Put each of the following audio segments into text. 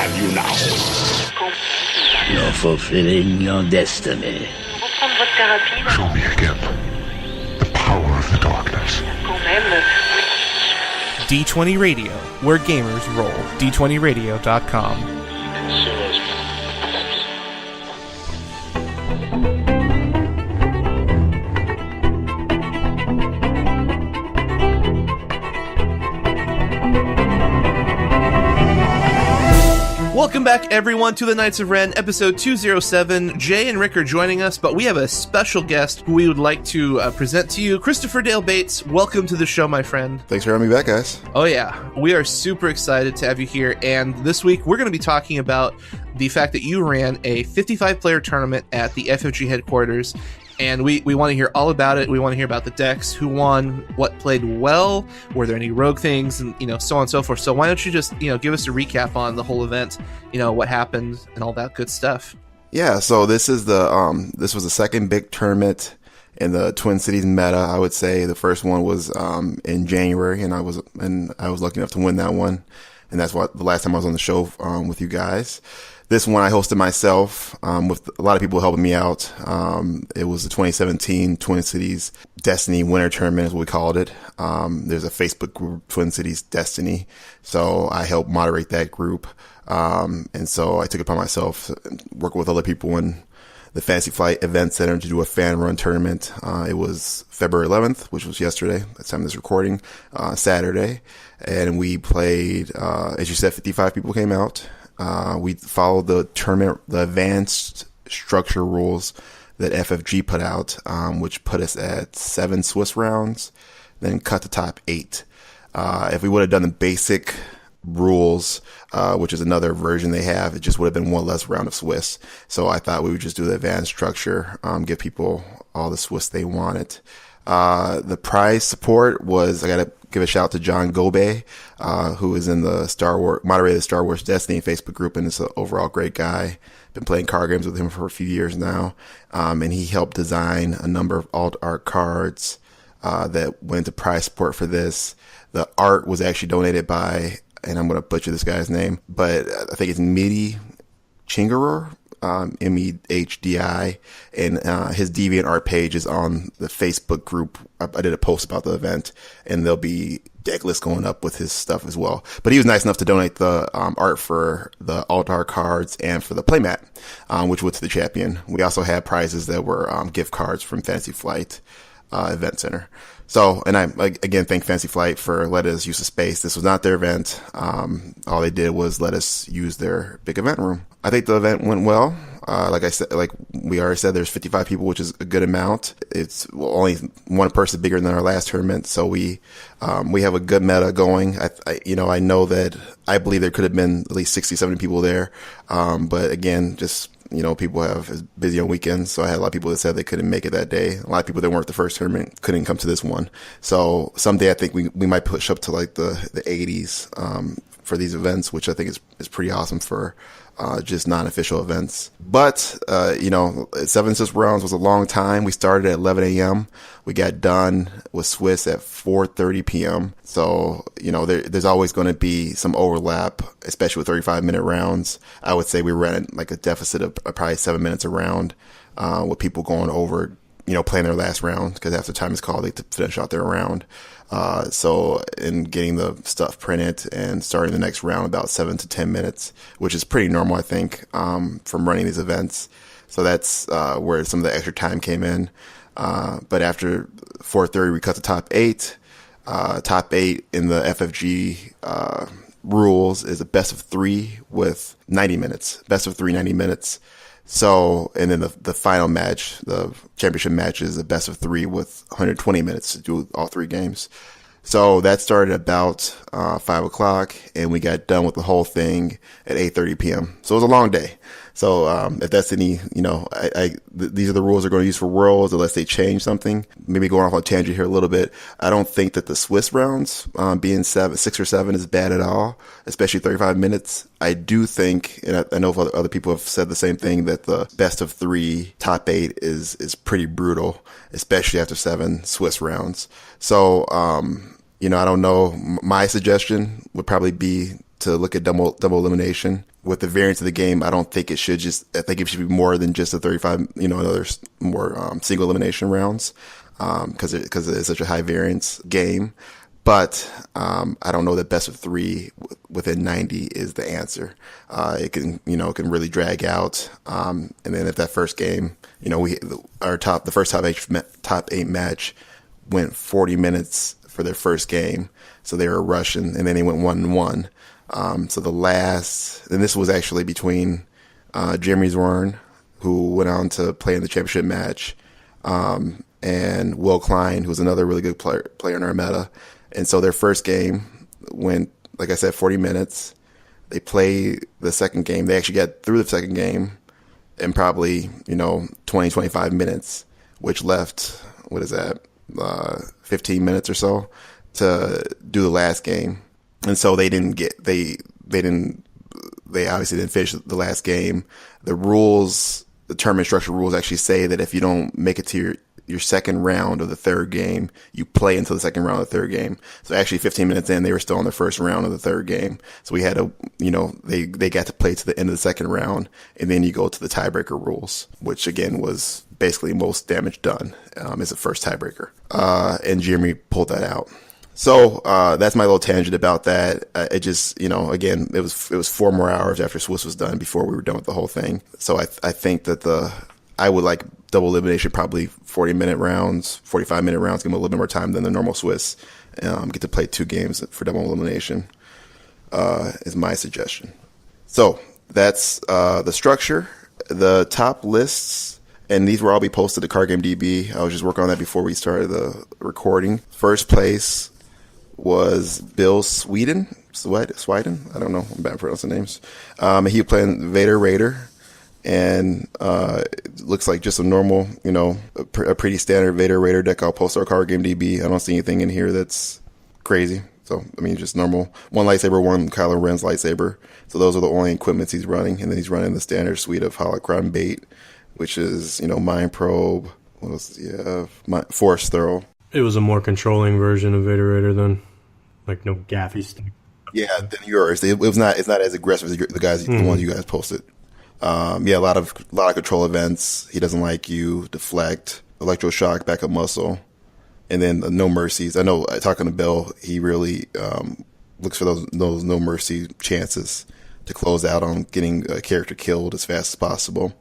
have you now. You're fulfilling your destiny. Show me again the power of the darkness. D20 Radio, where gamers roll. D20radio.com. Welcome back, everyone, to the Knights of Ren, episode 207. Jay and Rick are joining us, but we have a special guest who we would like to present to you. Christopher Dale Bates, welcome to the show, my friend. Thanks for having me back, guys. Oh, yeah. We are super excited to have you here, and this week we're going to be talking about the fact that you ran a 55-player tournament at the FFG headquarters, and we want to hear all about it. We want to hear about the decks, who won, what played well, were there any rogue things, and so on and so forth. So why don't you just give us a recap on the whole event, what happened, and all that good stuff. Yeah, so this is this was the second big tournament in the Twin Cities meta. I would say the first one was in January, and I was lucky enough to win that one, and that's what the last time I was on the show with you guys. This one I hosted myself with a lot of people helping me out. It was the 2017 Twin Cities Destiny Winter Tournament is what we called it. There's a Facebook group, Twin Cities Destiny. So I helped moderate that group. And so I took it upon myself, working with other people in the Fantasy Flight Event Center to do a fan run tournament. It was February 11th, which was yesterday, at the time of this recording, Saturday. And we played, as you said, 55 people came out. We followed the tournament, the advanced structure rules that FFG put out, which put us at 7 Swiss rounds, then cut the top 8. If we would have done the basic rules, which is another version they have, it just would have been one less round of Swiss. So I thought we would just do the advanced structure, give people all the Swiss they wanted. The prize support was, I got to give a shout out to John Gobe, who is in the moderated Star Wars Destiny Facebook group, and is an overall great guy. Been playing card games with him for a few years now. And he helped design a number of alt art cards, that went to prize support for this. The art was actually donated by, and I'm going to butcher this guy's name, but I think it's Mehdi Chingaror. Mehdi, and his DeviantArt page is on the Facebook group. I did a post about the event, and there'll be deck lists going up with his stuff as well. But he was nice enough to donate the art for the alt-art cards and for the playmat, which went to the champion. We also had prizes that were gift cards from Fantasy Flight Event Center. So, and I again thank Fantasy Flight for letting us use the space. This was not their event. All they did was let us use their big event room. I think the event went well. Like I said, like we already said, there's 55 people, which is a good amount. It's only one person bigger than our last tournament, so we have a good meta going. I know that I believe there could have been at least 60, 70 people there, but again, just people have busy on weekends, so I had a lot of people that said they couldn't make it that day. A lot of people that weren't the first tournament couldn't come to this one. So someday I think we might push up to like the 80s for these events, which I think is pretty awesome for just non-official events. But 7 Swiss rounds was a long time. We started at 11 a.m. We got done with Swiss at 4:30 p.m. So there's always going to be some overlap, especially with 35-minute rounds. I would say we ran like a deficit of probably 7 minutes a round, with people going over, playing their last round, because after time is called, they finish out their round. So in getting the stuff printed and starting the next round about 7 to 10 minutes, which is pretty normal, I think, from running these events. So that's where some of the extra time came in. But after 4:30, we cut the top 8. Top 8 in the FFG rules is a best of 3 with 90 minutes. Best of 3, 90 minutes. So, and then the final match, the championship match, is a best of 3 with 120 minutes to do all 3 games. So that started about 5 o'clock, and we got done with the whole thing at 8:30 p.m. So it was a long day. So if that's any, these are the rules they're going to use for Worlds unless they change something. Maybe going off on a tangent here a little bit. I don't think that the Swiss rounds being 6 or 7 is bad at all, especially 35 minutes. I do think, and I know other people have said the same thing, that the best of 3 top 8 is pretty brutal, especially after 7 Swiss rounds. So, I don't know. My suggestion would probably be to look at double elimination. With the variance of the game, I don't think it should I think it should be more than just the 35, another more single elimination rounds, because it is such a high variance game. But I don't know that best of 3 within 90 is the answer. It can really drag out. And then if that first game, the first top 8 match went 40 minutes for their first game, so they were rushing, and then they went 1-1. So the last, and this was actually between Jeremy Zorn, who went on to play in the championship match, and Will Klein, who was another really good player in our meta. And so their first game went, like I said, 40 minutes. They played the second game. They actually got through the second game in probably, 20, 25 minutes, which left, 15 minutes or so to do the last game. And so they obviously didn't finish the last game. The tournament structure rules actually say that if you don't make it to your second round of the third game, you play until the second round of the third game. So actually 15 minutes in, they were still on the first round of the third game. So we had to, they got to play to the end of the second round, and then you go to the tiebreaker rules, which again was basically most damage done as the first tiebreaker. And Jeremy pulled that out. So that's my little tangent about that. It just, again, it was 4 more hours after Swiss was done before we were done with the whole thing. So I think that I would like double elimination, probably 40-minute rounds, 45-minute rounds, give them a little bit more time than the normal Swiss. Get to play 2 games for double elimination is my suggestion. So that's the structure, the top lists, and these will all be posted to Card Game DB. I was just working on that before we started the recording. First place was Bill Sweden. I don't know. I'm bad at pronouncing names. He was playing Vader Raider. And it looks like just a normal, a pretty standard Vader Raider deck. I'll post our Card Game DB. I don't see anything in here that's crazy. So, just normal. 1 lightsaber, 1 Kylo Ren's lightsaber. So those are the only equipments he's running. And then he's running the standard suite of Holocron Bait, which is, Mind Probe. What else does he have? Force Throw. It was a more controlling version of Vader Raider then. Like no gaffy stuff. Yeah, than yours. It's not as aggressive as the ones you guys posted. A lot of control events. He doesn't like you. Deflect, electroshock, backup muscle, and then no mercies. I know talking to Bill, he really looks for those no mercy chances to close out on getting a character killed as fast as possible,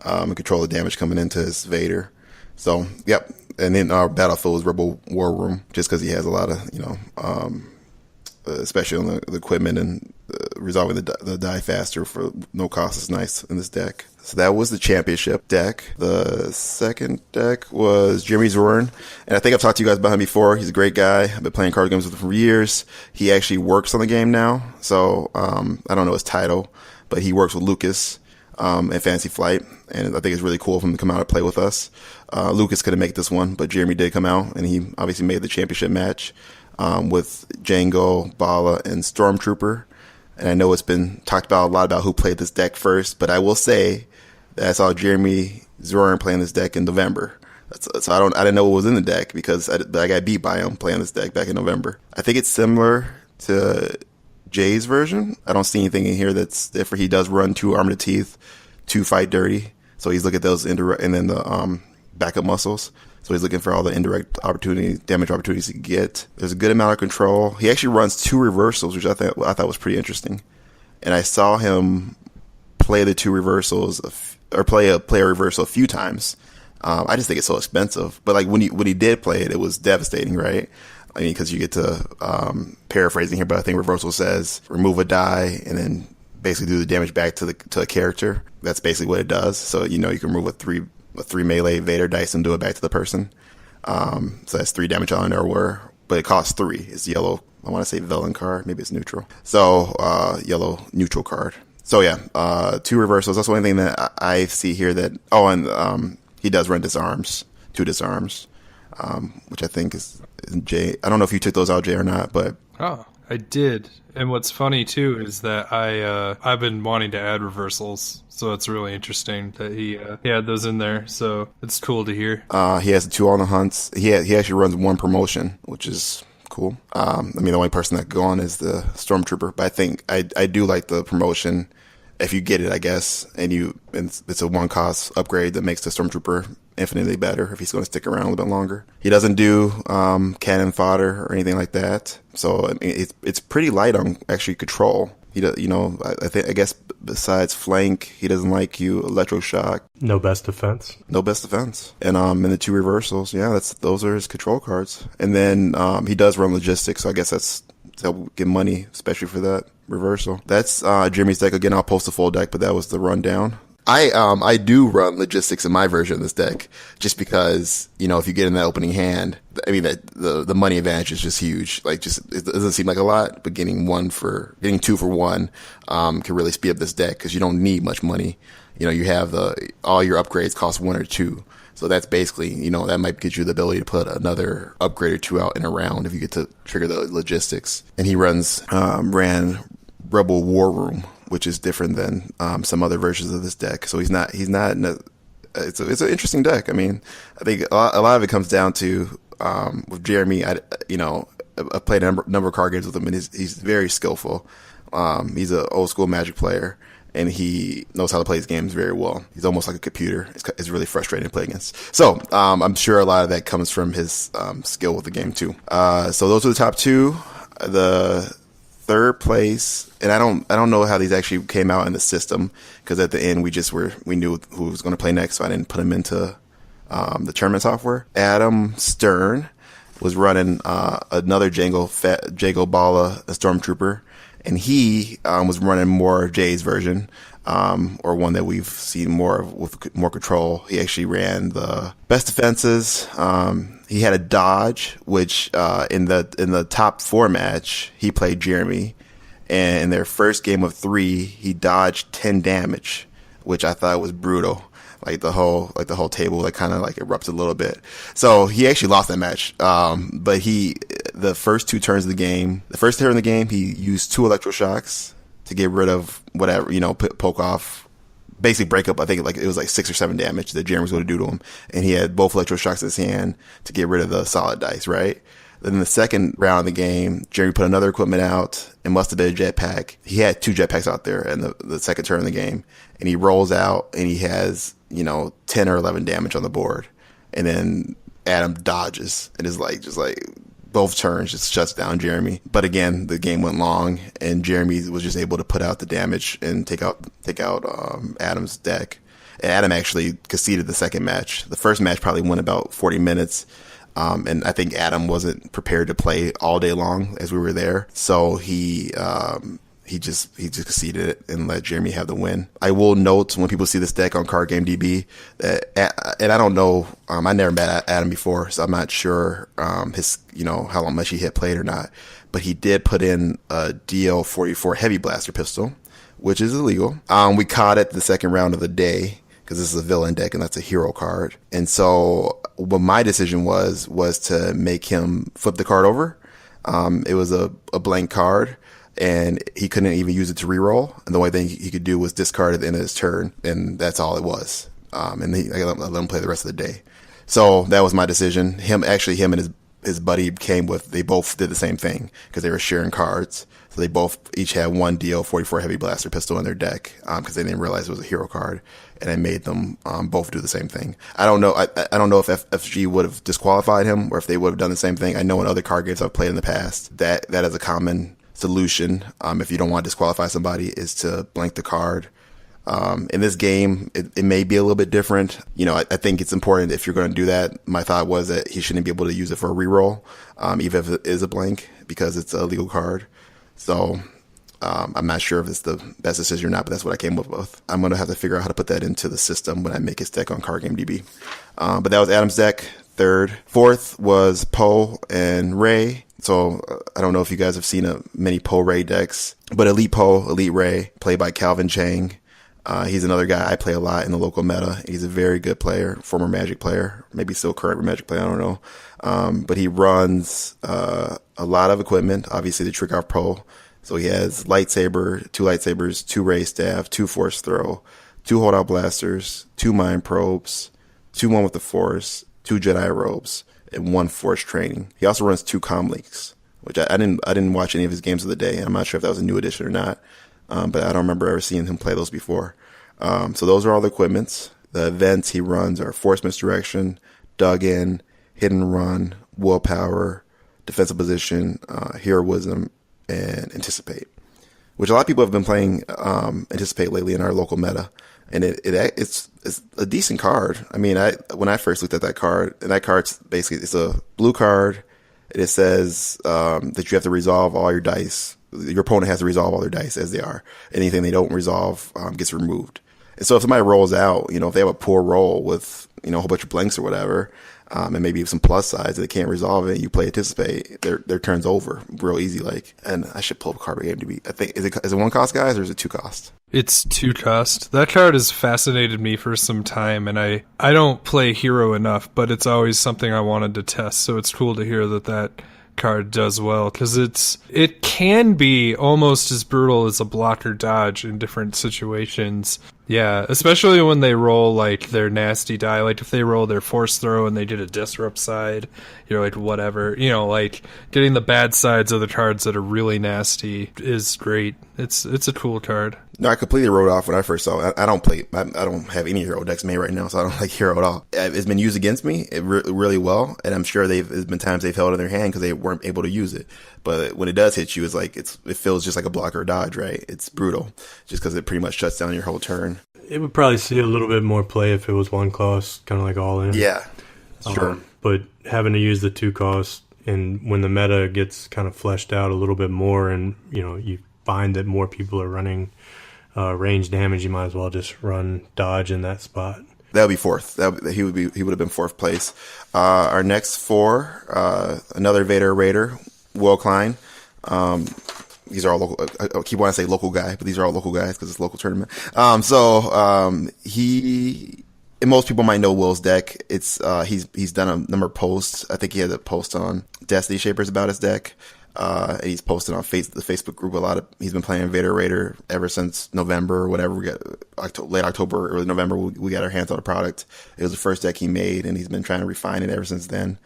and control the damage coming into his Vader. So, yep. And then our battlefield is Rebel War Room, just because he has a lot of especially on the equipment and resolving the die faster for no cost is nice in this deck. So that was the championship deck. The second deck was Jeremy Zorn, and I think I've talked to you guys about him before. He's a great guy. I've been playing card games with him for years. He actually works on the game now, so I don't know his title, but he works with Lucas at Fantasy Flight, and I think it's really cool of him to come out and play with us. Lucas couldn't make this one, but Jeremy did come out, and he obviously made the championship match with Django, Bala, and Stormtrooper. And I know it's been talked about a lot about who played this deck first, but I will say that I saw Jeremy Zorn playing this deck in November. So I didn't know what was in the deck because I got beat by him playing this deck back in November. I think it's similar to Jay's version. I don't see anything in here that's different. He does run 2 Armor to Teeth, 2 Fight Dirty. So he's looking at those indirect, and then the backup muscles. So he's looking for all the indirect damage opportunities he can get. There's a good amount of control. He actually runs 2 reversals, which I thought was pretty interesting. And I saw him play the 2 reversals, or play a reversal a few times. I just think it's so expensive. But like when he did play it, it was devastating, right? I mean, because you get to paraphrasing here, but I think reversal says remove a die and then basically do the damage back to a character. That's basically what it does. So you can remove a 3 melee Vader dice and do it back to the person. So that's 3 damage on there, but it costs 3. It's yellow. I want to say villain card. Maybe it's neutral. So yellow neutral card. So yeah, 2 reversals. That's the only thing that I see here that. Oh, and he does run disarms, 2 disarms, which I think is Jay. I don't know if you took those out, Jay, or not, but. Oh, I did. And what's funny too is that I've been wanting to add reversals, so it's really interesting that he had those in there. So it's cool to hear. He has 2 on the hunts. He actually runs 1 promotion, which is cool. I mean, the only person that could go on is the Stormtrooper, but I think I do like the promotion. If you get it, I guess, and it's a one-cost upgrade that makes the Stormtrooper infinitely better if he's going to stick around a little bit longer. He doesn't do cannon fodder or anything like that, so I mean, it's pretty light on actually control. He does, I guess besides flank, he doesn't like you electroshock. No best defense. No best defense. And in the 2 reversals, those are his control cards. And then he does run logistics, so I guess that's to get money, especially for that reversal. That's Jeremy's deck. Again, I'll post the full deck, but that was the rundown. I do run logistics in my version of this deck, just because, if you get in that opening hand, I mean, the money advantage is just huge. Like, it doesn't seem like a lot, but getting 2 for 1, can really speed up this deck, because you don't need much money. You have all your upgrades cost 1 or 2. So that's basically, that might get you the ability to put another upgrade or 2 out in a round if you get to trigger the logistics. And he ran Rebel War Room, which is different than some other versions of this deck. So he's not it's an interesting deck. I mean, I think a lot of it comes down to with Jeremy. I've played a number of card games with him, and he's very skillful. He's an old school Magic player, and he knows how to play his games very well. He's almost like a computer. It's really frustrating to play against. So I'm sure a lot of that comes from his skill with the game too. So those are the top 2. The third place, and I don't know how these actually came out in the system, because at the end we knew who was going to play next, so I didn't put him into the tournament software. Adam Stern was running another Jago Bala, a Stormtrooper, and he was running more Jay's version, or one that we've seen more of with more control. He actually ran the best defenses. He had a dodge, which in the top 4 match, he played Jeremy, and in their first game of 3, he dodged 10 damage, which I thought was brutal. Like the whole table kind of erupted a little bit. So he actually lost that match. But the first 2 turns of the game, the first turn of the game, he used 2 electroshocks to get rid of whatever, poke off, basically break up. I think it was 6 or 7 damage that Jeremy was going to do to him. And he had both electroshocks in his hand to get rid of the solid dice, right? Then in the second round of the game, Jeremy put another equipment out. It must have been a jetpack. He had 2 jetpacks out there in the second turn of the game. And he rolls out, and he has 10 or 11 damage on the board. And then Adam dodges and is just both turns just shuts down Jeremy. But again, the game went long, and Jeremy was just able to put out the damage and take out Adam's deck. And Adam actually conceded the second match. The first match probably went about 40 minutes. And I think Adam wasn't prepared to play all day long as we were there. So he just conceded it and let Jeremy have the win. I will note, when people see this deck on Card Game DB, that, and I don't know, I never met Adam before, so I'm not sure his how much he had played or not. But he did put in a DL44 heavy blaster pistol, which is illegal. We caught it the second round of the day, because this is a villain deck and that's a hero card. And so what my decision was to make him flip the card over. It was a blank card, and he couldn't even use it to reroll. And the only thing he could do was discard at the end of his turn, and that's all it was. And I let him play the rest of the day. So that was my decision. Him and his buddy they both did the same thing, because they were sharing cards. So they each had 1 DL44 heavy blaster pistol in their deck, because they didn't realize it was a hero card. And I made them both do the same thing. I don't know. I don't know if FFG would have disqualified him, or if they would have done the same thing. I know in other card games I've played in the past, that is a common solution. If you don't want to disqualify somebody, is to blank the card. In this game, it may be a little bit different. I think it's important, if you're going to do that. My thought was that he shouldn't be able to use it for a reroll, even if it is a blank, because it's a legal card. So I'm not sure if it's the best decision or not, but that's what I came up with. I'm going to have to figure out how to put that into the system when I make his deck on Card Game DB. But that was Adam's deck. Third. Fourth was Poe and Ray. So I don't know if you guys have seen many Poe Ray decks, but Elite Poe, Elite Ray, played by Calvin Chang. He's another guy I play a lot in the local meta. He's a very good player, former Magic player, maybe still current Magic player, I don't know. But he runs a lot of equipment, obviously the trick off Poe. So he has lightsaber, 2 lightsabers, 2 ray staff, 2 force throw, 2 holdout blasters, 2 mind probes, 2 1 with the force, 2 Jedi robes, and 1 force training. He also runs 2 comm leaks. which I didn't watch any of his games of the day. I'm not sure if that was a new edition or not, but I don't remember ever seeing him play those before. So those are all the equipments. The events he runs are Force Misdirection, Dug In, Hidden Run, Willpower, Defensive Position, Heroism, and Anticipate, which a lot of people have been playing Anticipate lately in our local meta. And it's a decent card. I mean, when I first looked at that card, and that card's basically, it's a blue card, and it says that you have to resolve all your dice. Your opponent has to resolve all their dice as they are. Anything they don't resolve gets removed. And so if somebody rolls out, if they have a poor roll with, a whole bunch of blanks or whatever, and maybe some plus sides that they can't resolve it, you play Anticipate, their turn's over real easy. And I should pull up a card game to be, I think, is it one cost, guys, or is it two cost? It's 2 cost. That card has fascinated me for some time, and I don't play hero enough, but it's always something I wanted to test, so it's cool to hear that card does well, because it can be almost as brutal as a blocker dodge in different situations. Yeah, especially when they roll their nasty die. If they roll their force throw and they did a disrupt side, you're whatever. Getting the bad sides of the cards that are really nasty is great. It's a cool card. No, I completely wrote off when I first saw it. I don't play. I don't have any hero decks made right now, so I don't like hero at all. It's been used against me really well, and I'm sure there's been times they've held it in their hand because they weren't able to use it. But when it does hit you, it feels just like a blocker or dodge, right? It's brutal, just because it pretty much shuts down your whole turn. It would probably see a little bit more play if it was one cost, kind of like all in. Yeah, sure. But having to use the 2 cost, and when the meta gets kind of fleshed out a little bit more, and you find that more people are running range damage, you might as well just run dodge in that spot. That would be fourth. He would have been fourth place. Our next 4, another Vader Raider, Will Klein. These are all local. I keep wanting to say local guy, but these are all local guys because it's a local tournament. He, and most people might know Will's deck. It's he's done a number of posts. I think he had a post on Destiny Shapers about his deck. And he's posted on the Facebook group he's been playing Vader Raider ever since November or whatever. We got late October, early November. We got our hands on the product. It was the first deck he made, and he's been trying to refine it ever since then.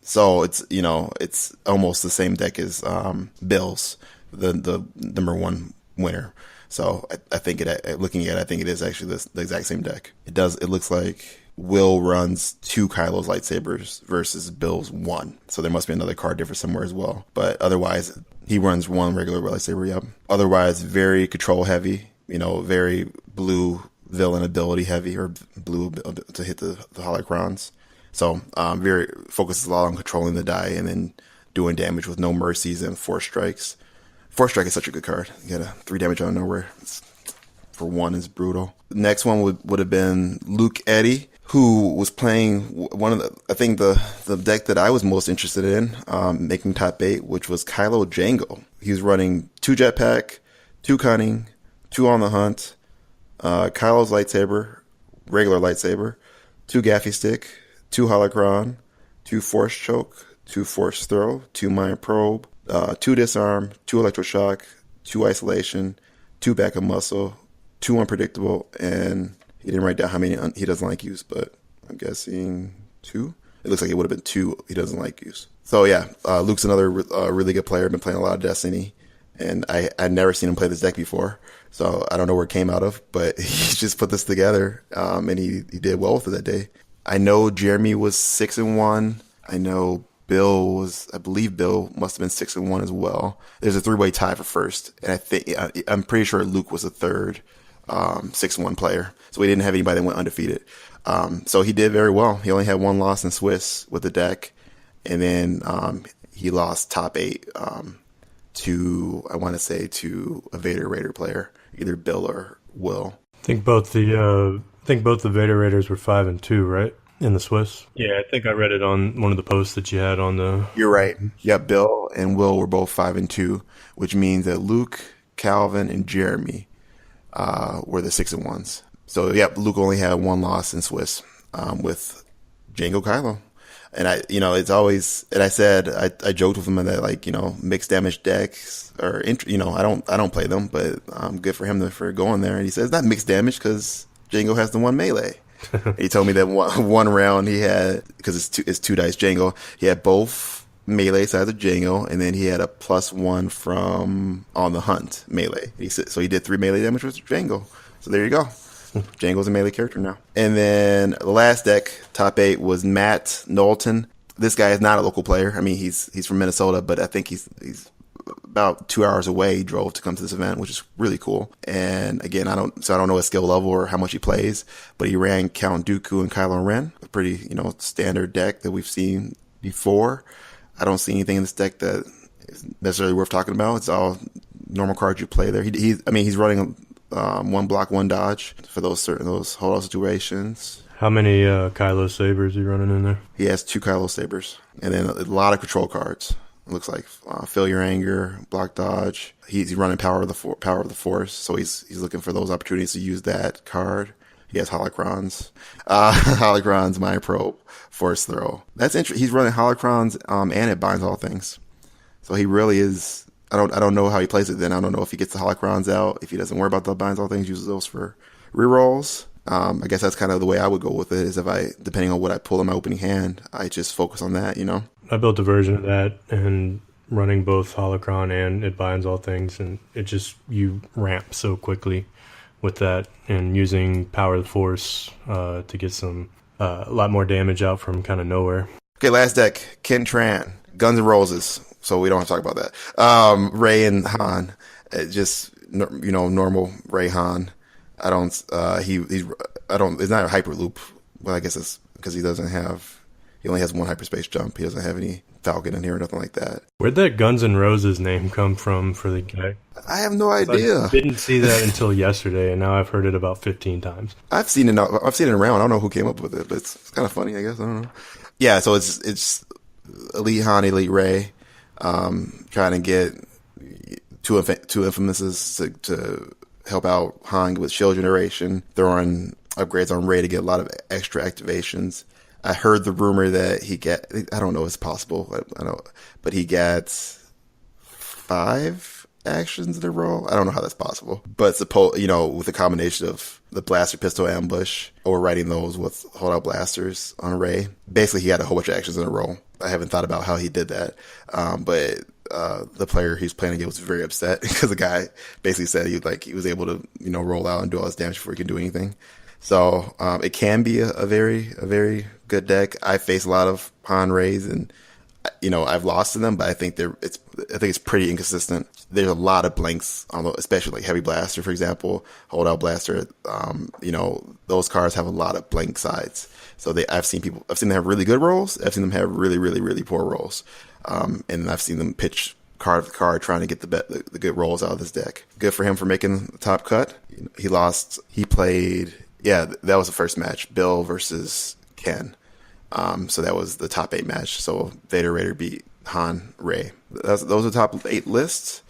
So it's almost the same deck as Bill's, the number 1 winner. So I think looking at it, I think it is actually the exact same deck. It looks like Will runs 2 Kylo's lightsabers versus Bill's 1. So there must be another card difference somewhere as well. But otherwise, he runs 1 regular lightsaber, yep. Otherwise, very control heavy, very blue villain ability heavy, or blue to hit the holocrons. So very focuses a lot on controlling the die and then doing damage with no mercies and Force Strikes. Force Strike is such a good card. You get a 3 damage out of nowhere. For 1 is brutal. The next one would have been Luke Eddy, who was playing one of the deck that I was most interested in, making top 8, which was Kylo Jango. He was running 2 Jetpack, 2 Cunning, 2 On the Hunt, Kylo's lightsaber, regular lightsaber, 2 Gaffy Stick, 2 Holocron, 2 Force Choke, 2 Force Throw, 2 Mind Probe, 2 Disarm, 2 Electroshock, 2 Isolation, 2 Backup Muscle, 2 Unpredictable, and he didn't write down how many he doesn't like use, but I'm guessing 2. It looks like it would have been 2 he doesn't like use. So yeah, Luke's another really good player. Been playing a lot of Destiny, and I'd never seen him play this deck before, so I don't know where it came out of, but he just put this together, and he did well with it that day. I know Jeremy was 6-1. I know I believe Bill must have been 6-1 as well. There's a 3-way tie for first, and I'm pretty sure Luke was the third 6-1 player. So we didn't have anybody that went undefeated. So he did very well. He only had 1 loss in Swiss with the deck, and then he lost top 8 to a Vader Raider player, either Bill or Will. I think both the Vader Raiders were 5-2, right? In the Swiss. Yeah, I think I read it on one of the posts that you had on the... You're right. Yeah, Bill and Will were both 5-2, which means that Luke, Calvin, and Jeremy were the 6-1s. So, yeah, Luke only had 1 loss in Swiss with Jango Kylo. And it's always, and I said, I joked with him that mixed damage decks are, I don't play them, but good for him for going there. And he says, not mixed damage because Jango has the 1 melee. He told me that one round he had, because it's two dice Jango, he had both melee size of Django, and then he had a +1 from on the hunt melee. So he did 3 melee damage with Django. So there you go. Django's a melee character now. And then the last deck, top 8, was Matt Knowlton. This guy is not a local player. I mean, he's from Minnesota, but I think he's about 2 hours away. He drove to come to this event, which is really cool. And again, I don't know his skill level or how much he plays, but he ran Count Dooku and Kylo Ren, a pretty, standard deck that we've seen before. I don't see anything in this deck that is necessarily worth talking about. It's all normal cards you play there. He's running 1 block, 1 dodge for those holdout situations. How many Kylo Sabers are you running in there? He has 2 Kylo Sabers, and then a lot of control cards. It looks like Feel Your Anger, Block Dodge. He's running Power of the Force, so he's looking for those opportunities to use that card. He has Holocrons, Holocrons, Mind Probe, Force Throw. That's interesting. He's running Holocrons, and it binds all things. So he really is. I don't know how he plays it. Then I don't know if he gets the Holocrons out, if he doesn't worry about the binds all things, uses those for rerolls. I guess that's kind of the way I would go with it. Is depending on what I pull in my opening hand, I just focus on that. I built a version of that and running both Holocron and it binds all things, and it just, you ramp so quickly with that, and using Power of the Force to get some a lot more damage out from kind of nowhere. Okay, last deck, Ken Tran, Guns N' Roses. So we don't have to talk about that. Ray and Han, normal Ray Han. It's not a hyperloop. Well, I guess it's because he only has 1 hyperspace jump. He doesn't have any Falcon in here or nothing like that. Where'd that Guns N' Roses name come from for the guy? I have no idea. I didn't see that until yesterday, and now I've heard it about 15 times. I've seen it around. I don't know who came up with it, but it's kind of funny, I guess. I don't know. Yeah, so it's Elite Han, Elite Ray, trying to get two Infamouses to help out Han with Shield Generation, throwing upgrades on Ray to get a lot of extra activations. I heard the rumor that I don't know if it's possible, but he gets 5 actions in a row. I don't know how that's possible, but with a combination of the blaster pistol ambush, overriding those with holdout blasters on Ray, basically he had a whole bunch of actions in a row. I haven't thought about how he did that, but the player he's playing against was very upset because the guy basically said he was able to roll out and do all this damage before he could do anything. So it can be a very good deck. I face a lot of Han Rays, and I've lost to them, but I think it's pretty inconsistent. There's a lot of blanks on especially like Heavy Blaster, for example, Holdout Blaster. Those cards have a lot of blank sides. So I've seen them have really good rolls. I've seen them have really, really, really poor rolls. And I've seen them pitch card for card trying to get the good rolls out of this deck. Good for him for making the top cut. He played. Yeah, that was the first match, Bill versus Ken. So that was the top 8 match. So Vader Raider beat Han Ray. Those are the top 8 lists.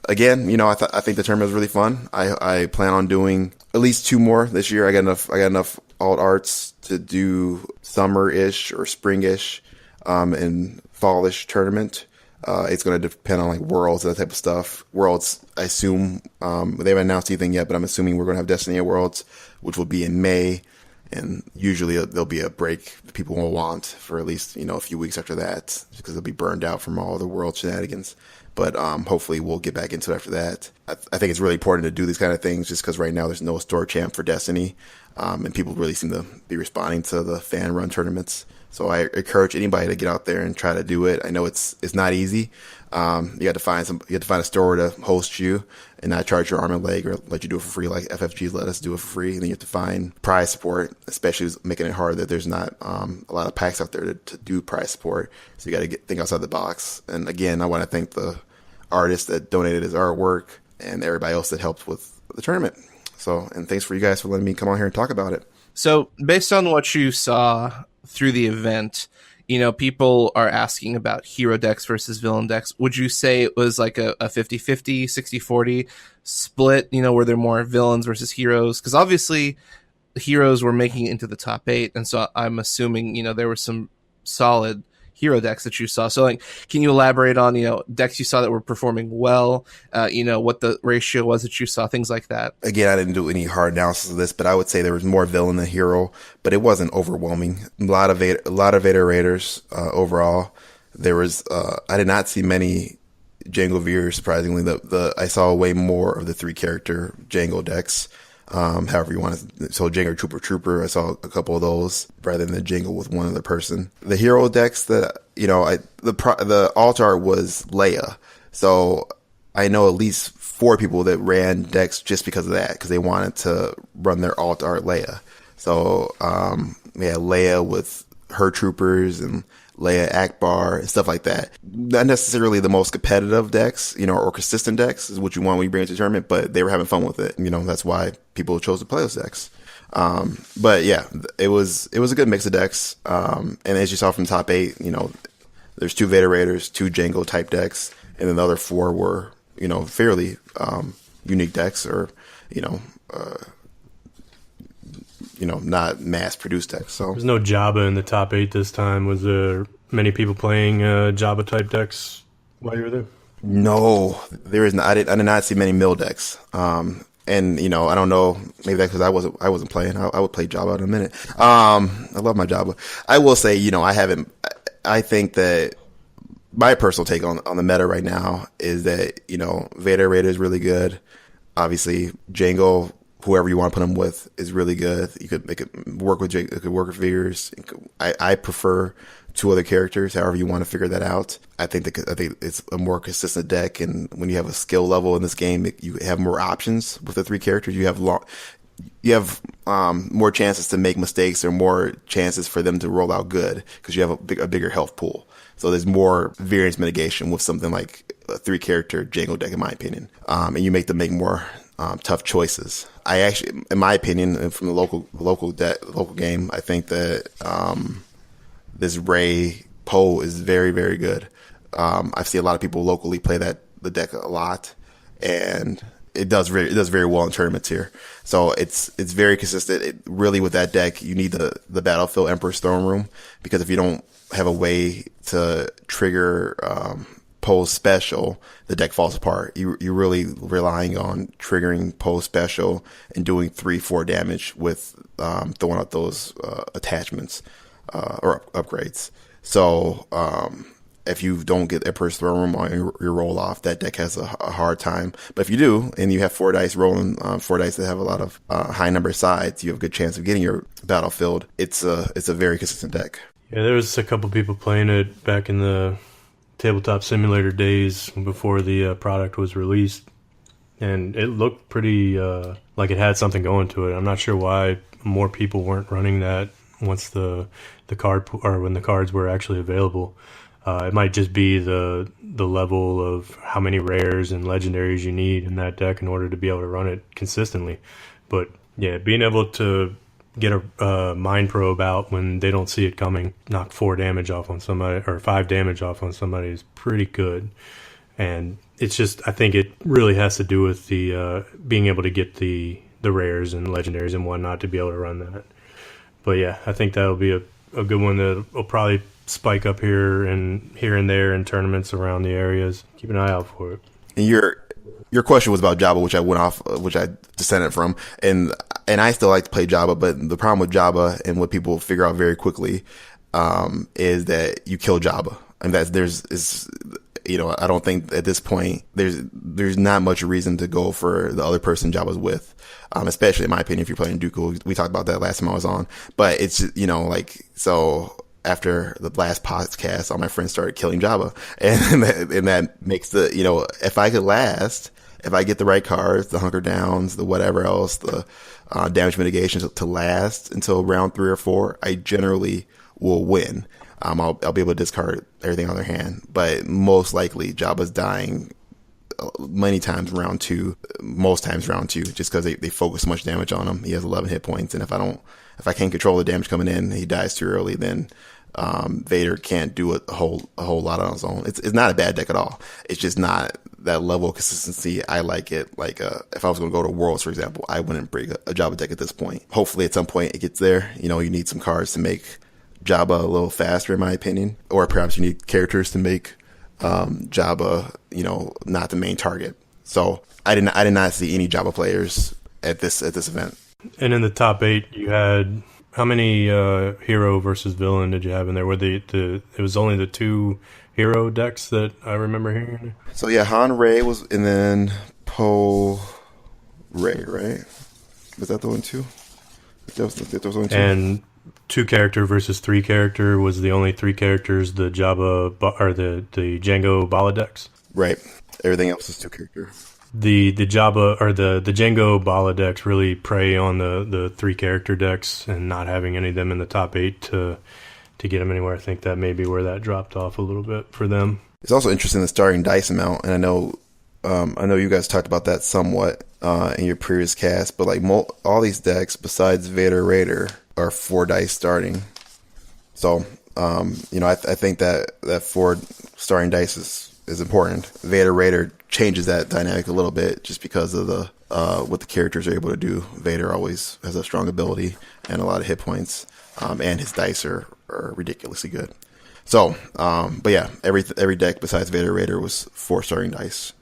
Again, I think the tournament was really fun. I plan on doing at least 2 more this year. I got enough alt arts to do summer-ish or spring-ish and fall-ish tournament. It's going to depend on like Worlds and that type of stuff. Worlds, I assume, they haven't announced anything yet, but I'm assuming we're going to have Destiny at Worlds, which will be in May. And usually there'll be a break that people will want for at least, a few weeks after that, because they'll be burned out from all the world shenanigans. But hopefully we'll get back into it after that. I think it's really important to do these kind of things just because right now there's no store champ for Destiny. And people really seem to be responding to the fan run tournaments. So I encourage anybody to get out there and try to do it. I know it's not easy. You have to find a store to host you and not charge your arm and leg or let you do it for free like FFG's let us do it for free. And then you have to find prize support, especially making it hard that there's not a lot of packs out there to do prize support. So you got to think outside the box. And again, I want to thank the artist that donated his artwork and everybody else that helped with the tournament. So, and thanks for you guys for letting me come on here and talk about it. So based on what you saw through the event, people are asking about hero decks versus villain decks. Would you say it was like a 50-50, 60-40 split? Were there more villains versus heroes? Because obviously the heroes were making it into the top 8. And so I'm assuming, there were some solid hero decks that you saw. So like, can you elaborate on, decks you saw that were performing well, what the ratio was that you saw, things like that? Again, I didn't do any hard analysis of this, but I would say there was more villain than hero, but it wasn't overwhelming. A lot of Vader Raiders overall. there was I did not see many Django Veers. Surprisingly, I saw way more of the 3-character Django decks. However you want to. So Django Trooper, I saw a couple of those rather than the Django with one other person. The hero decks that the alt art was Leia, so I know at least 4 people that ran decks just because of that, because they wanted to run their alt art Leia. So we had Leia with her troopers and Leia Akbar and stuff like that. Not necessarily the most competitive decks, or consistent decks is what you want when you bring it to the tournament, but they were having fun with it. That's why people chose to play those decks. But yeah, it was a good mix of decks. And as you saw from top 8, there's 2 Vader Raiders, 2 Django type decks, and then the other 4 were, fairly unique decks, or not mass produced decks. So there's no Jabba in the top 8 this time. Was there many people playing Jabba type decks while you were there? No, there is not. I did not see many mill decks. And I don't know, maybe that's because I wasn't playing. I would play Jabba in a minute. I love my Jabba. I will say, I think that my personal take on the meta right now is that, Vader Raider is really good. Obviously, Django, whoever you want to put him with, is really good. You could make it work with Jake. It could work with Veers. I prefer 2 other characters. However you want to figure that out. I think it's a more consistent deck, and when you have a skill level in this game, you have more options with the 3 characters. You have more chances to make mistakes, or more chances for them to roll out good, because you have a bigger health pool. So there's more variance mitigation with something like a 3-character Django deck, in my opinion. And you make them make more tough choices. I actually, in my opinion, from the local game, I think that this Rey Poe is very, very good. I see a lot of people locally play the deck a lot, and it does very well in tournaments here. So it's very consistent. Really, with that deck, you need the Battlefield Emperor's Throne Room, because if you don't have a way to trigger Poe's special, the deck falls apart. You're really relying on triggering Poe's special and doing 3-4 damage with throwing out those attachments or upgrades. So if you don't get Emperor's Throne Room on your roll off, that deck has a hard time. But if you do, and you have 4 dice rolling, 4 dice that have a lot of high number sides, you have a good chance of getting your Battlefield. It's a very consistent deck. Yeah, there was a couple people playing it back in the Tabletop Simulator days before the product was released, and it looked pretty like it had something going to it. I'm not sure why more people weren't running that once the card or when the cards were actually available. It might just be the level of how many rares and legendaries you need in that deck in order to be able to run it consistently. But yeah, being able to get a mind probe out when they don't see it coming, knock 4 damage off on somebody, or 5 damage off on somebody, is pretty good. And it's just, I think it really has to do with the being able to get the rares and legendaries and whatnot to be able to run that. But yeah, I think that'll be a good one that will probably spike up here and there in tournaments around the areas. Keep an eye out for it. And your question was about Jabba, which I descended from, and I still like to play Jabba, but the problem with Jabba, and what people figure out very quickly, is that you kill Jabba, and I don't think at this point there's not much reason to go for the other person Jabba's with, especially in my opinion if you're playing Dooku. We talked about that last time I was on, but it's so. After the last podcast, all my friends started killing Jabba, and that makes if I get the right cards, the hunker downs, the whatever else, the damage mitigations to last until round 3 or 4, I generally will win. I'll be able to discard everything on their hand, but most likely Jabba's dying many times round 2, most times round 2, just because they focus so much damage on him. He has 11 hit points, and if I can't control the damage coming in, he dies too early, then Vader can't do a whole lot on his own. It's not a bad deck at all. It's just not that level of consistency. I like it. Like if I was going to go to Worlds, for example, I wouldn't bring a Jabba deck at this point. Hopefully at some point it gets there. You need some cards to make Jabba a little faster, in my opinion, or perhaps you need characters to make Jabba, not the main target. So I did not see any Jabba players at this event. And in the top 8, you had how many hero versus villain did you have in there? Were it was only the 2 hero decks that I remember hearing. So yeah, Han Ray was, and then Poe Ray, right? Was that the one too? That was only two. And 2 character versus 3 character was the only 3 characters. The or the Django Bala decks. Right. Everything else is 2 character. The Jabba or the Django Bala decks really prey on the 3 character decks, and not having any of them in the top 8 to get them anywhere. I think that may be where that dropped off a little bit for them. It's also interesting the starting dice amount, and I know you guys talked about that somewhat in your previous cast, but like all these decks besides Vader Raider are 4 dice starting. So I think that 4 starting dice is important. Vader Raider changes that dynamic a little bit just because of the what the characters are able to do. Vader always has a strong ability and a lot of hit points, and his dice are ridiculously good. So, but yeah, every deck besides Vader Raider was 4 starting dice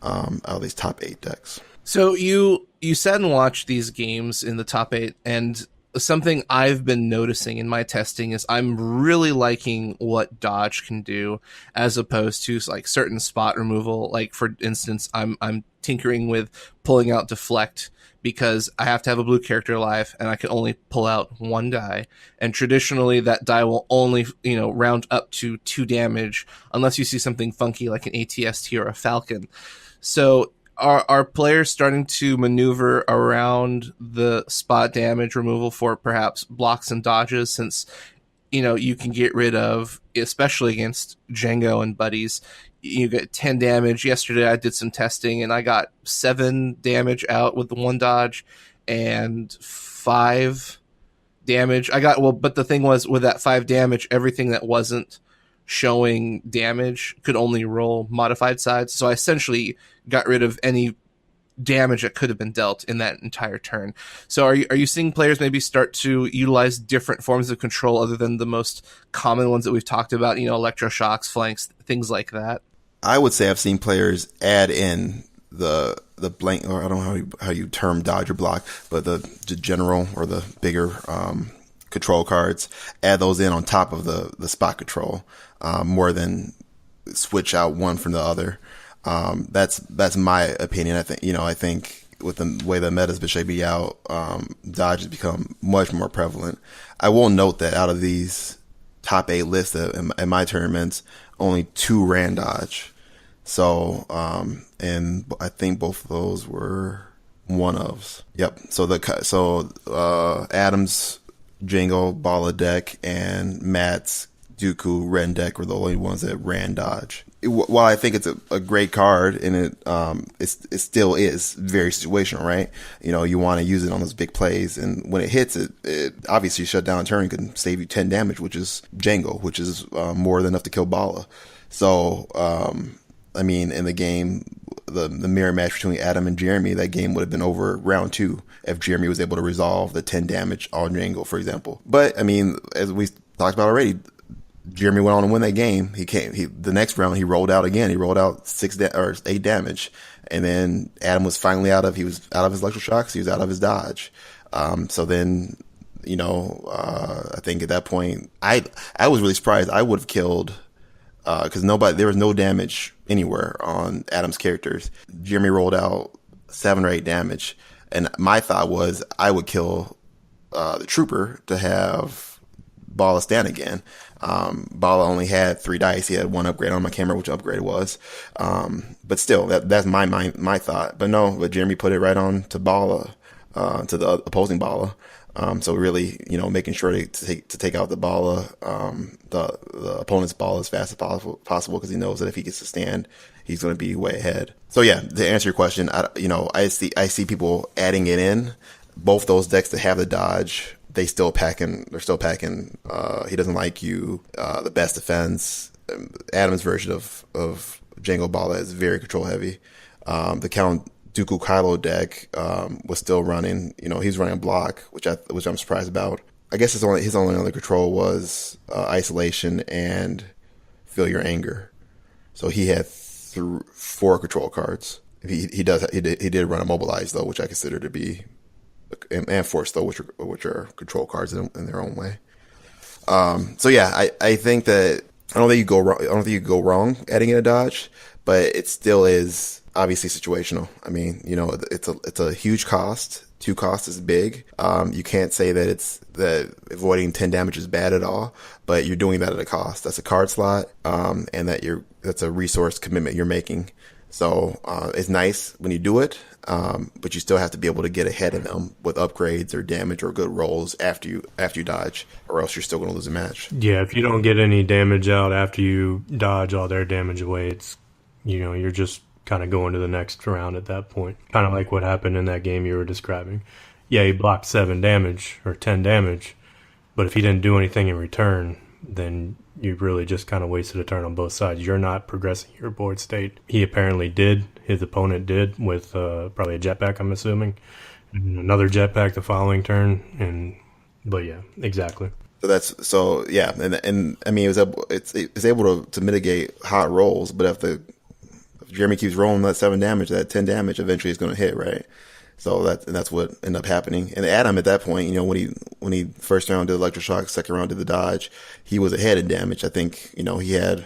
out of these top 8 decks. So you sat and watched these games in the top 8, and something I've been noticing in my testing is I'm really liking what dodge can do as opposed to like certain spot removal. Like for instance, I'm tinkering with pulling out deflect because I have to have a blue character alive and I can only pull out 1 die. And traditionally that die will only, round up to 2 damage unless you see something funky like an ATST or a Falcon. So are players starting to maneuver around the spot damage removal for perhaps blocks and dodges, since you can get rid of, especially against Django and buddies, you get 10 damage. Yesterday I did some testing and I got 7 damage out with the 1 dodge and 5 damage. But the thing was, with that 5 damage, everything that wasn't showing damage could only roll modified sides. So I essentially got rid of any damage that could have been dealt in that entire turn. So are you seeing players maybe start to utilize different forms of control other than the most common ones that we've talked about, electroshocks, flanks, things like that? I would say I've seen players add in the blank, or I don't know how you term dodge or block, but the general or the bigger control cards, add those in on top of the spot control, more than switch out one from the other. That's my opinion. I think with the way the meta's been shaping out, dodge has become much more prevalent. I will note that out of these top 8 lists in my tournaments, only 2 ran dodge. So, and I think both of those were one-ofs. Yep. So Adam's Django Bala deck and Matt's Dooku Ren deck were the only ones that ran dodge. While I think it's a great card, and it still is very situational, right? You want to use it on those big plays, and when it hits, it obviously shut down a turn can save you 10 damage, which is Django, which is more than enough to kill Bala. So, in the game, the mirror match between Adam and Jeremy, that game would have been over round 2 if Jeremy was able to resolve the 10 damage on Django, for example. But as we talked about already, Jeremy went on to win that game. The next round he rolled out again. He rolled out 8 damage, and then Adam was finally out of his electroshocks. He was out of his dodge. So then, I think at that point, I was really surprised. I would have killed, because there was no damage anywhere on Adam's characters. Jeremy rolled out 7 or 8 damage, and my thought was I would kill the trooper to have Bala stand again. Bala only had 3 dice. He had 1 upgrade on my camera, which upgrade it was. But still, that's my thought. But no, Jeremy put it right on to Bala, to the opposing Bala. So really, making sure to take out the Bala, the opponent's Bala as fast as possible, because he knows that if he gets to stand, he's going to be way ahead. So yeah, to answer your question, I see people adding it in. Both those decks that have the dodge, they're still packing. He doesn't like you. The best defense. Adam's version of Django Bala is very control heavy. The Count Dooku Kylo deck was still running. He's running block, which I'm surprised about. I guess his only other control was isolation and feel your anger. So he had 4 control cards. He did run Immobilize though, which I consider to be, and Force though, which are control cards in their own way. So yeah, I think that I don't think you go wrong. I don't think you go wrong adding in a dodge, but it still is obviously situational. I mean, it's a huge cost. 2 cost is big. You can't say that avoiding 10 damage is bad at all, but you're doing that at a cost. That's a card slot, and that's a resource commitment you're making. So it's nice when you do it, but you still have to be able to get ahead of them with upgrades or damage or good rolls after you dodge, or else you're still going to lose a match. Yeah, if you don't get any damage out after you dodge all their damage away, it's you're just kind of going to the next round at that point. Kind of like what happened in that game you were describing. Yeah, he blocked 7 damage or 10 damage, but if he didn't do anything in return, then you really just kind of wasted a turn on both sides. You're not progressing your board state. He apparently did. His opponent did with probably a jetpack, I'm assuming. And another jetpack the following turn. But yeah, exactly. So and I mean it's able to mitigate hot rolls, but if Jeremy keeps rolling that 7 damage, that 10 damage eventually is going to hit, right? So that's what ended up happening. And Adam at that point, when he first round did electroshock, second round did the dodge, he was ahead in damage. I think he had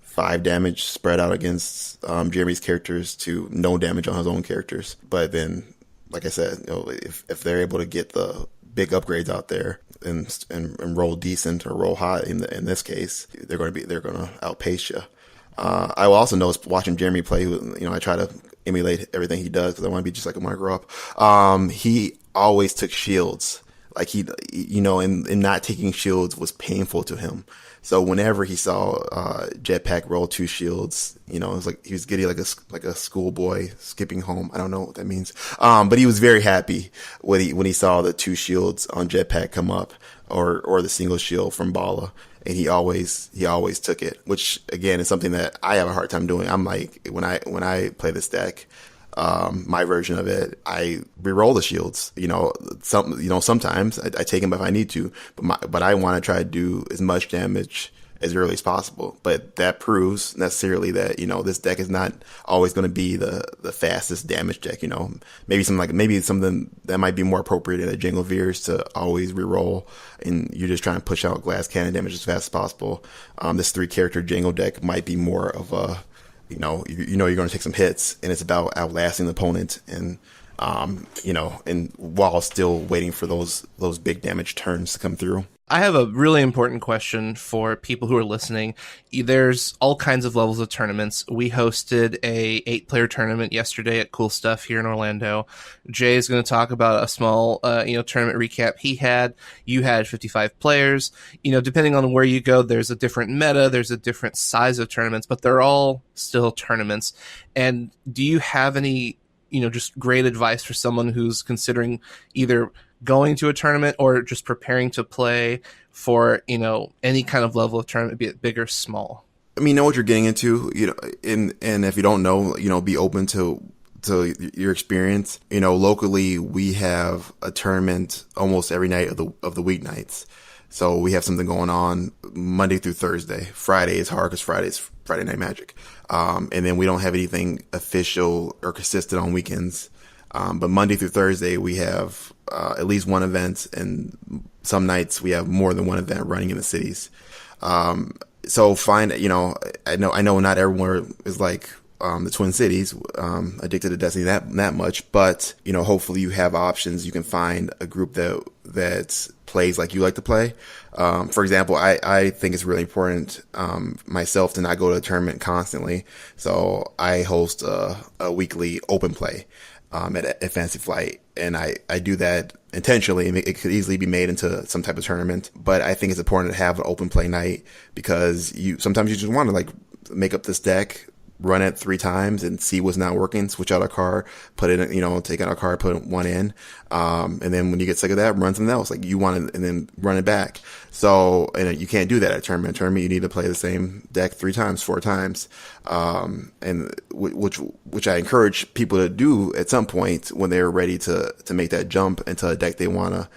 5 damage spread out against Jeremy's characters to no damage on his own characters. But then, like I said, if they're able to get the big upgrades out there and roll decent or roll high in this case, they're going to outpace you. I will also notice watching Jeremy play, I try to emulate everything he does because I want to be just like him when I grow up. He always took shields. Like and not taking shields was painful to him. So whenever he saw Jetpack roll 2 shields, it was like he was getting like a schoolboy skipping home. I don't know what that means. But he was very happy when he saw the 2 shields on Jetpack come up or the single shield from Bala. And he always took it, which again is something that I have a hard time doing. I'm like, when I play this deck, my version of it, I reroll the shields. Sometimes I take them if I need to, but I want to try to do as much damage as early as possible. But that proves necessarily that this deck is not always going to be the fastest damage deck. Maybe something that might be more appropriate in a Jangle Veers to always reroll, and you're just trying to push out glass cannon damage as fast as possible. This 3-character Jangle deck might be more of a you're going to take some hits, and it's about outlasting the opponent, and and while still waiting for those big damage turns to come through. I have a really important question for people who are listening. There's all kinds of levels of tournaments. We hosted a 8-player tournament yesterday at Cool Stuff here in Orlando. Jay is going to talk about a small, tournament recap. You had 55 players. Depending on where you go, there's a different meta, there's a different size of tournaments, but they're all still tournaments. And do you have any, just great advice for someone who's considering either going to a tournament or just preparing to play for, any kind of level of tournament, be it big or small? I mean, know what you're getting into, and if you don't know, be open to your experience. Locally, we have a tournament almost every night of the weeknights. So we have something going on Monday through Thursday. Friday is hard because Friday's Friday Night Magic. And then we don't have anything official or consistent on weekends. But Monday through Thursday, we have at least one event, and some nights we have more than one event running in the cities. So I know not everyone is like the Twin Cities, addicted to Destiny that much, but hopefully you have options. You can find a group that plays like you like to play. For example, I think it's really important myself to not go to a tournament constantly, so I host a weekly open play at Fantasy Flight, and I do that intentionally. It could easily be made into some type of tournament, but I think it's important to have an open play night because sometimes you just want to make up this deck, run it 3 times and see what's not working, switch out a card, put it take out a card, put one in. And then when you get sick of that, run something else. You want it and then run it back. So, and you can't do that at a tournament. You need to play the same deck 3 times, 4 times. And which I encourage people to do at some point when they're ready to make that jump into a deck they want to,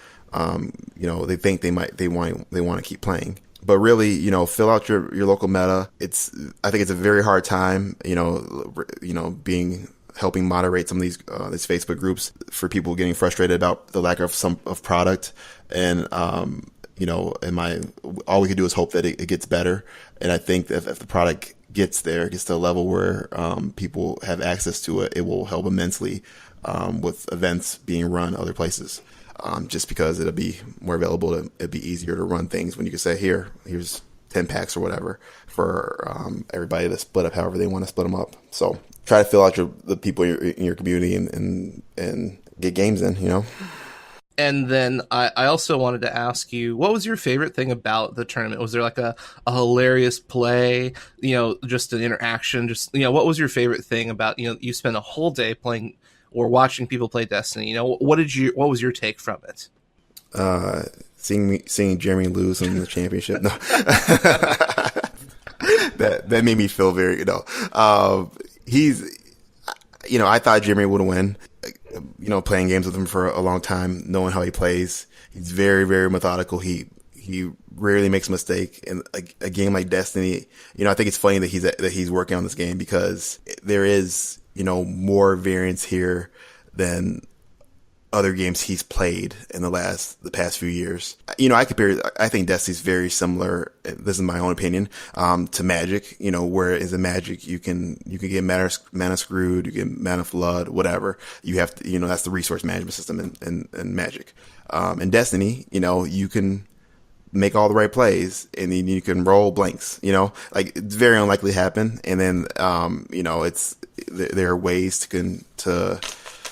they think they want to keep playing. But really, fill out your local meta. I think it's a very hard time, helping moderate some of these Facebook groups for people getting frustrated about the lack of product. And all we can do is hope that it gets better. And I think that if the product gets there, gets to a level where people have access to it, it will help immensely with events being run other places. Just because it'll be more available, it'd be easier to run things when you can say, here's 10 packs or whatever for everybody to split up however they want to split them up. So try to fill out the people in your community and get games in. And then I also wanted to ask you, what was your favorite thing about the tournament? Was there like a hilarious play, just an interaction? What was your favorite thing about, you spent a whole day playing or watching people play Destiny? What was your take from it? Seeing Jeremy lose in the championship. No. that made me feel very, I thought Jeremy would win. Playing games with him for a long time, knowing how he plays, he's very, very methodical. He rarely makes a mistake. And a game like Destiny, I think it's funny that he's working on this game because there is, more variance here than other games he's played in the past few years. I think Destiny's very similar. This is my own opinion, to Magic, whereas in Magic, you can get mana screwed, you get mana flood, whatever. You have to, that's the resource management system in Magic. In Destiny, you can make all the right plays and then you can roll blanks, it's very unlikely to happen. And then, there are ways to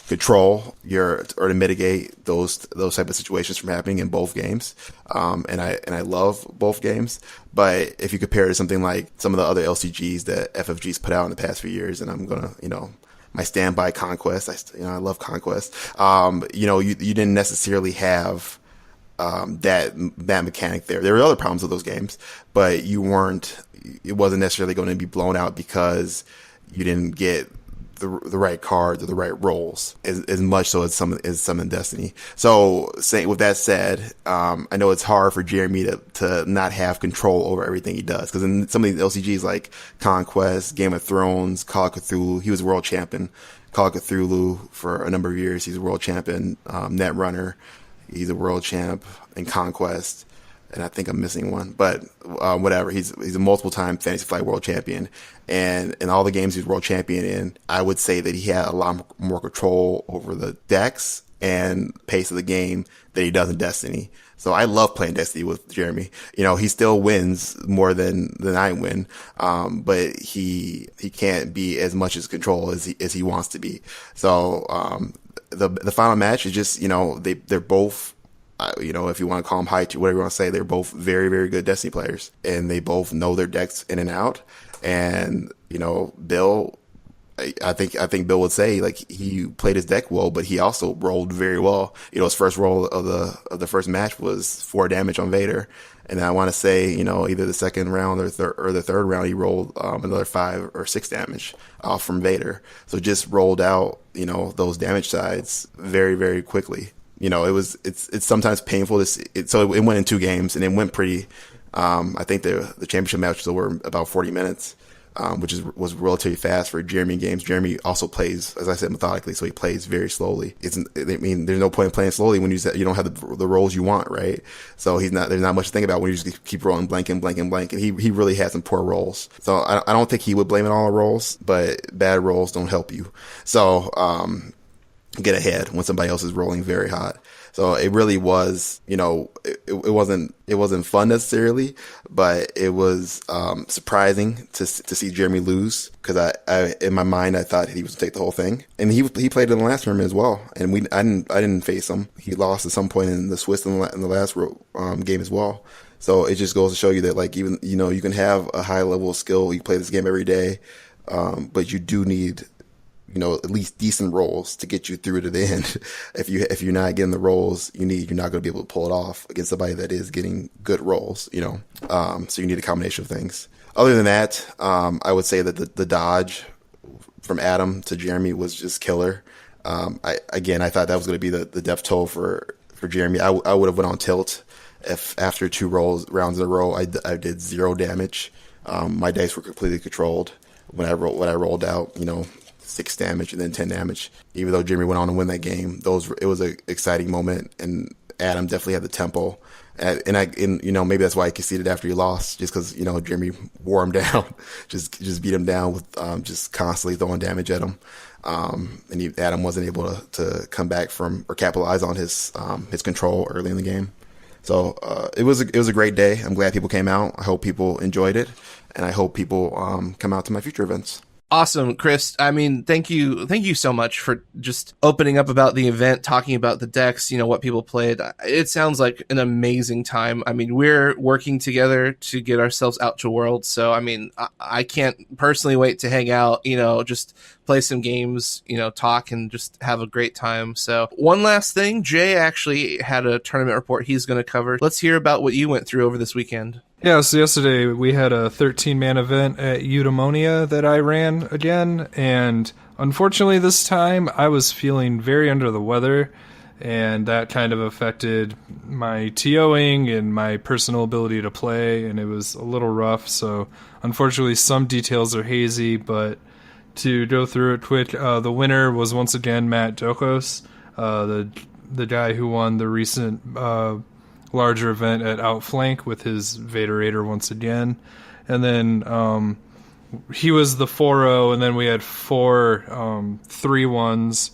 control or to mitigate those type of situations from happening in both games. And I love both games, but if you compare it to something like some of the other LCGs that FFG's put out in the past few years, and I'm gonna, my standby Conquest, I love Conquest. You didn't necessarily have that mechanic there. There were other problems with those games, but it wasn't necessarily going to be blown out because you didn't get the right cards or the right roles as much so as some in Destiny. So with that said, I know it's hard for Jeremy to not have control over everything he does, because in some of these LCGs like Conquest, Game of Thrones, Call of Cthulhu, he was world champion. Call of Cthulhu for a number of years, he's a world champion. Netrunner, he's a world champ in Conquest. And I think I'm missing one, but whatever. He's a multiple time Fantasy Flight world champion, and in all the games he's world champion in, I would say that he had a lot more control over the decks and pace of the game than he does in Destiny. So I love playing Destiny with Jeremy. He still wins more than I win, but he can't be as much as control as he wants to be. So the final match is just they're both. If you want to call them high tier, whatever you want to say, they're both very, very good Destiny players, and they both know their decks in and out. And Bill, I think Bill would say he played his deck well, but he also rolled very well. His first roll of the first match was 4 damage on Vader, and I want to say either the second round or the third round he rolled another 5 or 6 damage off from Vader. So just rolled out those damage sides very, very quickly. It's sometimes painful to see it. So it went in 2 games and it went pretty, I think the championship match was over about 40 minutes, which was relatively fast for Jeremy games. Jeremy also plays, as I said, methodically, so he plays very slowly. There's no point in playing slowly when you don't have the rolls you want, right? So there's not much to think about when you just keep rolling blank and blank and blank. And he really had some poor rolls. So I don't think he would blame it all on rolls, but bad rolls don't help you. So, get ahead when somebody else is rolling very hot. So it really was, it wasn't fun necessarily, but it was surprising to see Jeremy lose, because I in my mind I thought he was to take the whole thing, and he played in the last tournament as well, and I didn't face him. He lost at some point in the Swiss in the last game as well. So it just goes to show you that even you can have a high level of skill, you play this game every day, but you do need at least decent rolls to get you through to the end. If you're not getting the rolls you're not going to be able to pull it off against somebody that is getting good rolls, so you need a combination of things. Other than that, I would say that the dodge from Adam to Jeremy was just killer. I thought that was going to be the death toll for Jeremy. I would have went on tilt if after 2 rounds in a row I did 0 damage. My dice were completely controlled when I rolled out, 6 damage and then 10 damage. Even though Jeremy went on to win that game, it was an exciting moment, and Adam definitely had the tempo. And you know, maybe that's why he conceded after he lost, just because, you know, Jimmy wore him down, just beat him down with just constantly throwing damage at him. And Adam wasn't able to come back from or capitalize on his control early in the game. So it was a great day. I'm glad people came out. I hope people enjoyed it, and I hope people come out to my future events. Awesome, Chris. I mean, thank you so much for just opening up about the event, talking about the decks, you know, what people played. It sounds like an amazing time. I mean, we're working together to get ourselves out to Worlds, so I mean, I can't personally wait to hang out, you know, just play some games, you know, talk and just have a great time. So one last thing, Jay actually had a tournament report he's going to cover. Let's hear about what you went through over this weekend. Yeah, so yesterday we had a 13-man event at Eudaimonia that I ran again, and unfortunately this time I was feeling very under the weather, and that kind of affected my TOing and my personal ability to play, and it was a little rough, so unfortunately some details are hazy, but to go through it quick, the winner was once again Matt Dokos, the guy who won the recent larger event at Outflank with his Vader once again. And then he was the 4-0, and then we had 4 3-1s.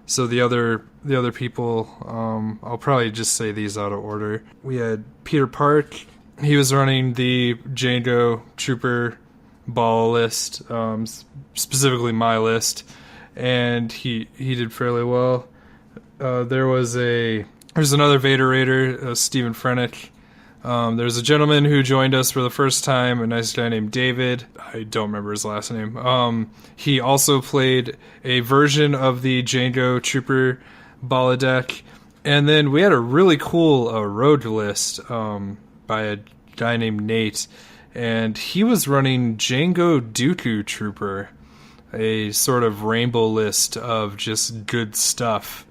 So the other people, I'll probably just say these out of order. We had Peter Park. He was running the Django Trooper ball list, specifically my list, and he did fairly well. There's another Vader Raider, Stephen Frenick. There's a gentleman who joined us for the first time, a nice guy named David. I don't remember his last name. He also played a version of the Django Trooper Bala deck. And then we had a really cool road list by a guy named Nate. And he was running Django Dooku Trooper, a sort of rainbow list of just good stuff.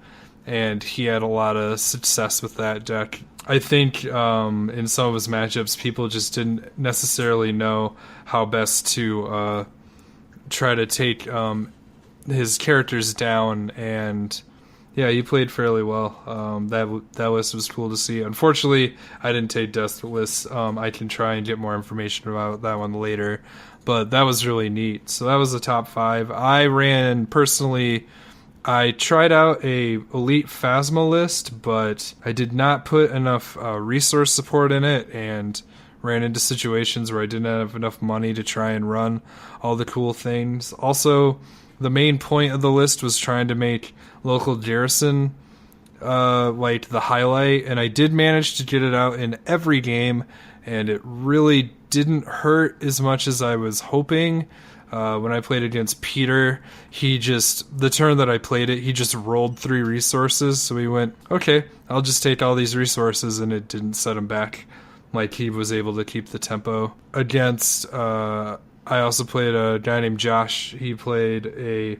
And he had a lot of success with that deck. I think in some of his matchups, people just didn't necessarily know how best to try to take his characters down, and yeah, he played fairly well. That list was cool to see. Unfortunately, I didn't take death lists. I can try and get more information about that one later, but that was really neat. So that was the top 5. I ran personally. I tried out a Elite Phasma list, but I did not put enough resource support in it, and ran into situations where I didn't have enough money to try and run all the cool things. Also, the main point of the list was trying to make local garrison like the highlight, and I did manage to get it out in every game, and it really didn't hurt as much as I was hoping. When I played against Peter, the turn that I played it, he just rolled 3 resources. So he went, okay, I'll just take all these resources, and it didn't set him back. Like, he was able to keep the tempo. Against, I also played a guy named Josh. He played a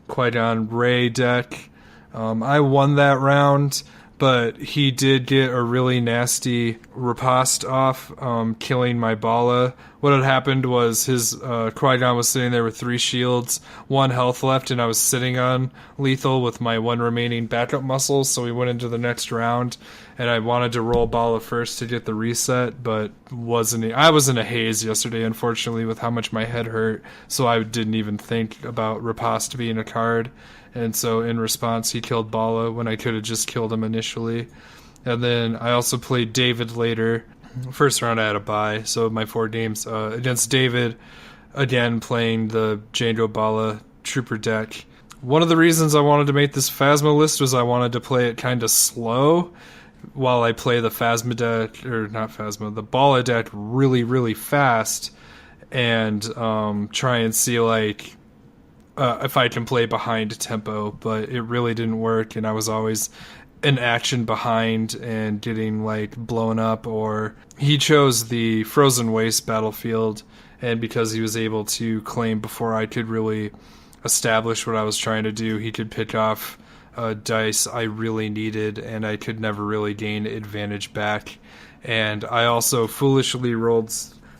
Qui-Gon Rey deck. I won that round, but he did get a really nasty riposte off, killing my Bala. What had happened was his Qui-Gon was sitting there with 3 shields, 1 health left, and I was sitting on lethal with my 1 remaining backup muscle, so we went into the next round, and I wanted to roll Bala first to get the reset, but I was in a haze yesterday, unfortunately, with how much my head hurt, so I didn't even think about riposte being a card. And so in response, he killed Bala when I could have just killed him initially. And then I also played David later. First round I had a bye, so my 4 games against David, again playing the Django Bala Trooper deck. One of the reasons I wanted to make this Phasma list was I wanted to play it kind of slow while I play the Phasma deck, or not Phasma, the Bala deck really, really fast, and try and see like if I can play behind tempo, but it really didn't work, and I was always an action behind and getting like blown up. Or he chose the Frozen Waste battlefield, and because he was able to claim before I could really establish what I was trying to do, he could pick off dice I really needed, and I could never really gain advantage back. And I also foolishly rolled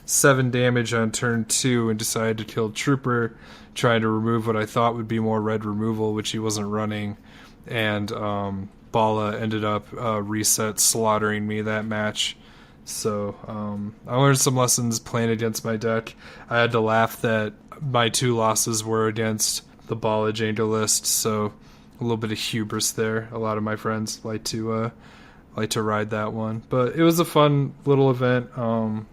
7 damage on turn 2 and decided to kill Trooper, trying to remove what I thought would be more red removal, which he wasn't running. And Bala ended up reset slaughtering me that match. So I learned some lessons playing against my deck. I had to laugh that my 2 losses were against the Bala Jangler list, so a little bit of hubris there. A lot of my friends like to ride that one, but it was a fun little event.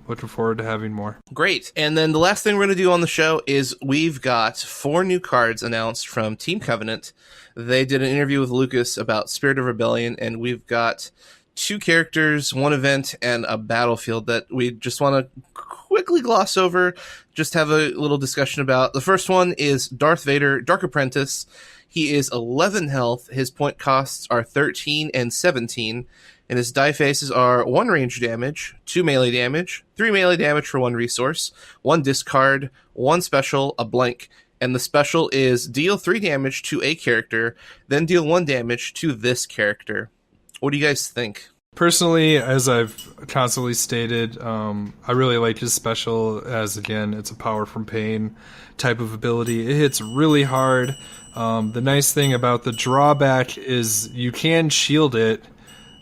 Looking forward to having more. Great. And then the last thing we're going to do on the show is we've got 4 new cards announced from Team Covenant. They did an interview with Lucas about Spirit of Rebellion, and we've got 2 characters, 1 event, and a battlefield that we just want to quickly gloss over, just have a little discussion about. The first one is Darth Vader, Dark Apprentice. He is 11 health. His point costs are 13 and 17. And his die faces are 1 range damage, 2 melee damage, 3 melee damage for 1 resource, 1 discard, 1 special, a blank. And the special is deal 3 damage to a character, then deal 1 damage to this character. What do you guys think? Personally, as I've constantly stated, I really like his special as, again, it's a power from pain type of ability. It hits really hard. The nice thing about the drawback is you can shield it.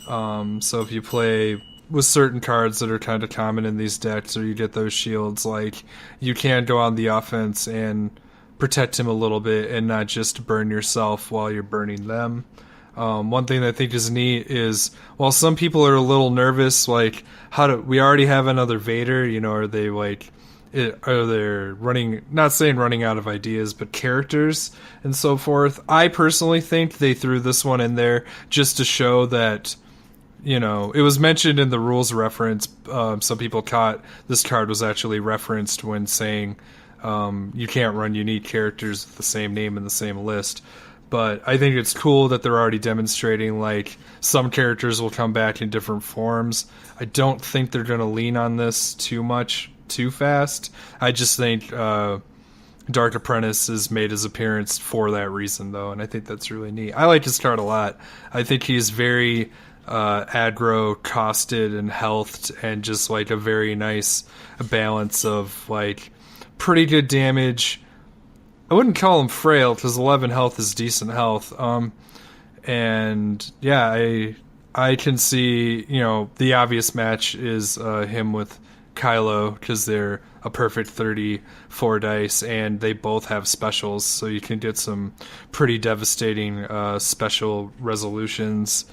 So if you play with certain cards that are kind of common in these decks, or you get those shields, like, you can go on the offense and protect him a little bit and not just burn yourself while you're burning them. One thing that I think is neat is, while some people are a little nervous, like, we already have another Vader, are they are they running, not saying running out of ideas, but characters and so forth? I personally think they threw this one in there just to show that, it was mentioned in the rules reference. Some people caught this card was actually referenced when saying you can't run unique characters with the same name in the same list. But I think it's cool that they're already demonstrating, like, some characters will come back in different forms. I don't think they're going to lean on this too fast. I just think Dark Apprentice has made his appearance for that reason, though, and I think that's really neat. I like his card a lot. I think he's very aggro, costed, and healthed, and just, like, a very nice balance of, like, pretty good damage. I wouldn't call him frail, because 11 health is decent health. And yeah, I can see, the obvious match is him with Kylo, because they're a perfect 34 dice, and they both have specials, so you can get some pretty devastating special resolutions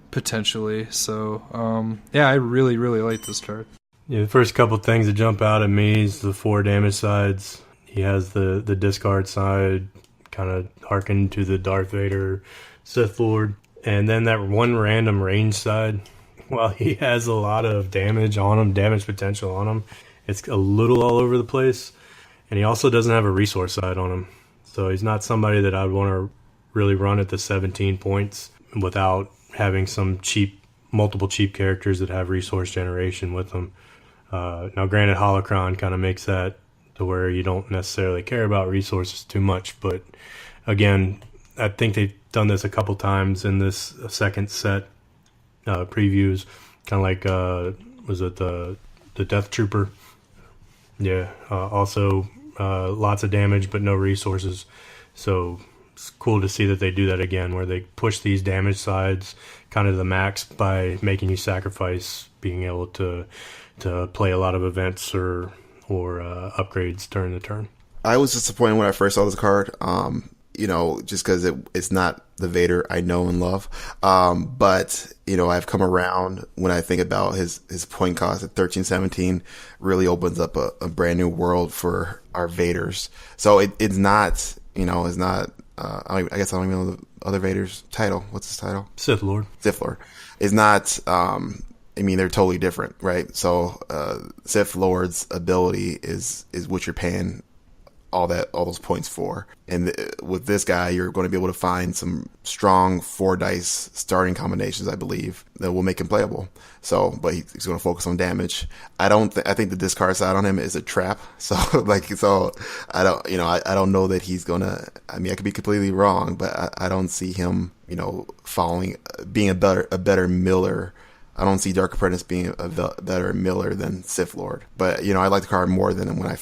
potentially. So yeah, I really, really like this card. Yeah, the first couple things that jump out at me is the 4 damage sides. He has the discard side, kind of harken to the Darth Vader Sith Lord. And then that 1 random range side, while he has a lot of damage on him, damage potential on him, it's a little all over the place. And he also doesn't have a resource side on him. So he's not somebody that I'd want to really run at the 17 points without having some multiple cheap characters that have resource generation with them. Now, granted, Holocron kind of makes that to where you don't necessarily care about resources too much. But again, I think they've done this a couple times in this second set previews, kind of like, was it the Death Trooper? Yeah, also lots of damage but no resources. So it's cool to see that they do that again, where they push these damage sides kind of to the max by making you sacrifice being able to play a lot of events or upgrades during the turn. I was disappointed when I first saw this card, just because it's not the Vader I know and love. But, I've come around when I think about his point cost at 13-17 really opens up a brand new world for our Vaders. So it's not, I guess I don't even know the other Vader's title. What's his title? Sith Lord. It's not, they're totally different, right? So Sith Lord's ability is what you're paying all those points for. And with this guy, you're going to be able to find some strong 4 dice starting combinations, I believe, that will make him playable. So, but he's going to focus on damage. I think the discard side on him is a trap. So I don't know that he's going to, I could be completely wrong, but I don't see him, being a better miller. I don't see Dark Apprentice being a better miller than Sith Lord. But, I like the card more than when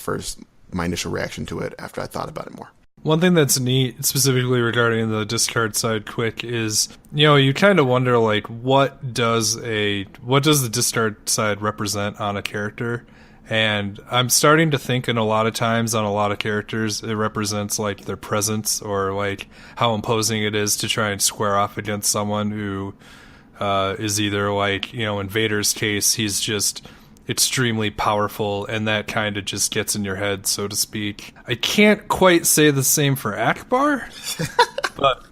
my initial reaction to it after I thought about it more. One thing that's neat, specifically regarding the discard side quick, is, you kind of wonder, like, what does the discard side represent on a character? And I'm starting to think in a lot of times on a lot of characters, it represents, like, their presence or, like, how imposing it is to try and square off against someone who is either, like, in Vader's case, he's just extremely powerful, and that kind of just gets in your head, so to speak. I can't quite say the same for Akbar,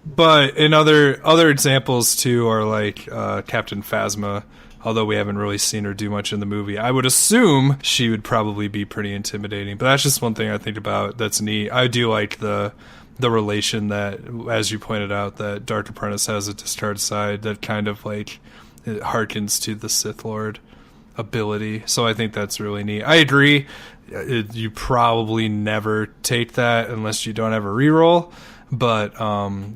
but in other examples too are like Captain Phasma. Although we haven't really seen her do much in the movie, I would assume she would probably be pretty intimidating. But that's just one thing I think about that's neat. I do like the relation that, as you pointed out, that Dark Apprentice has a discard side that kind of like it harkens to the Sith Lord ability. So I think that's really neat. I agree. You probably never take that unless you don't have a reroll. But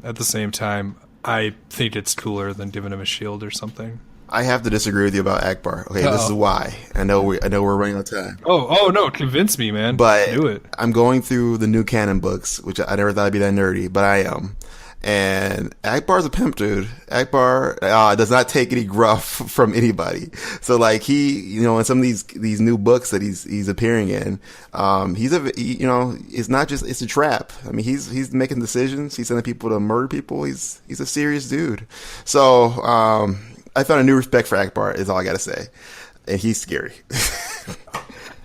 at the same time, I think it's cooler than giving him a shield or something. I have to disagree with you about Akbar. Okay, This is why. I know we're running out of time. Oh no, convince me, man. But do it. I'm going through the new canon books, which I never thought I'd be that nerdy, but I am. And Akbar's a pimp, dude. Akbar does not take any gruff from anybody. So like he, in some of these new books that he's appearing in, it's not just, it's a trap. I mean, he's making decisions. He's sending people to murder people. He's a serious dude. So, I found a new respect for Akbar is all I gotta say. And he's scary.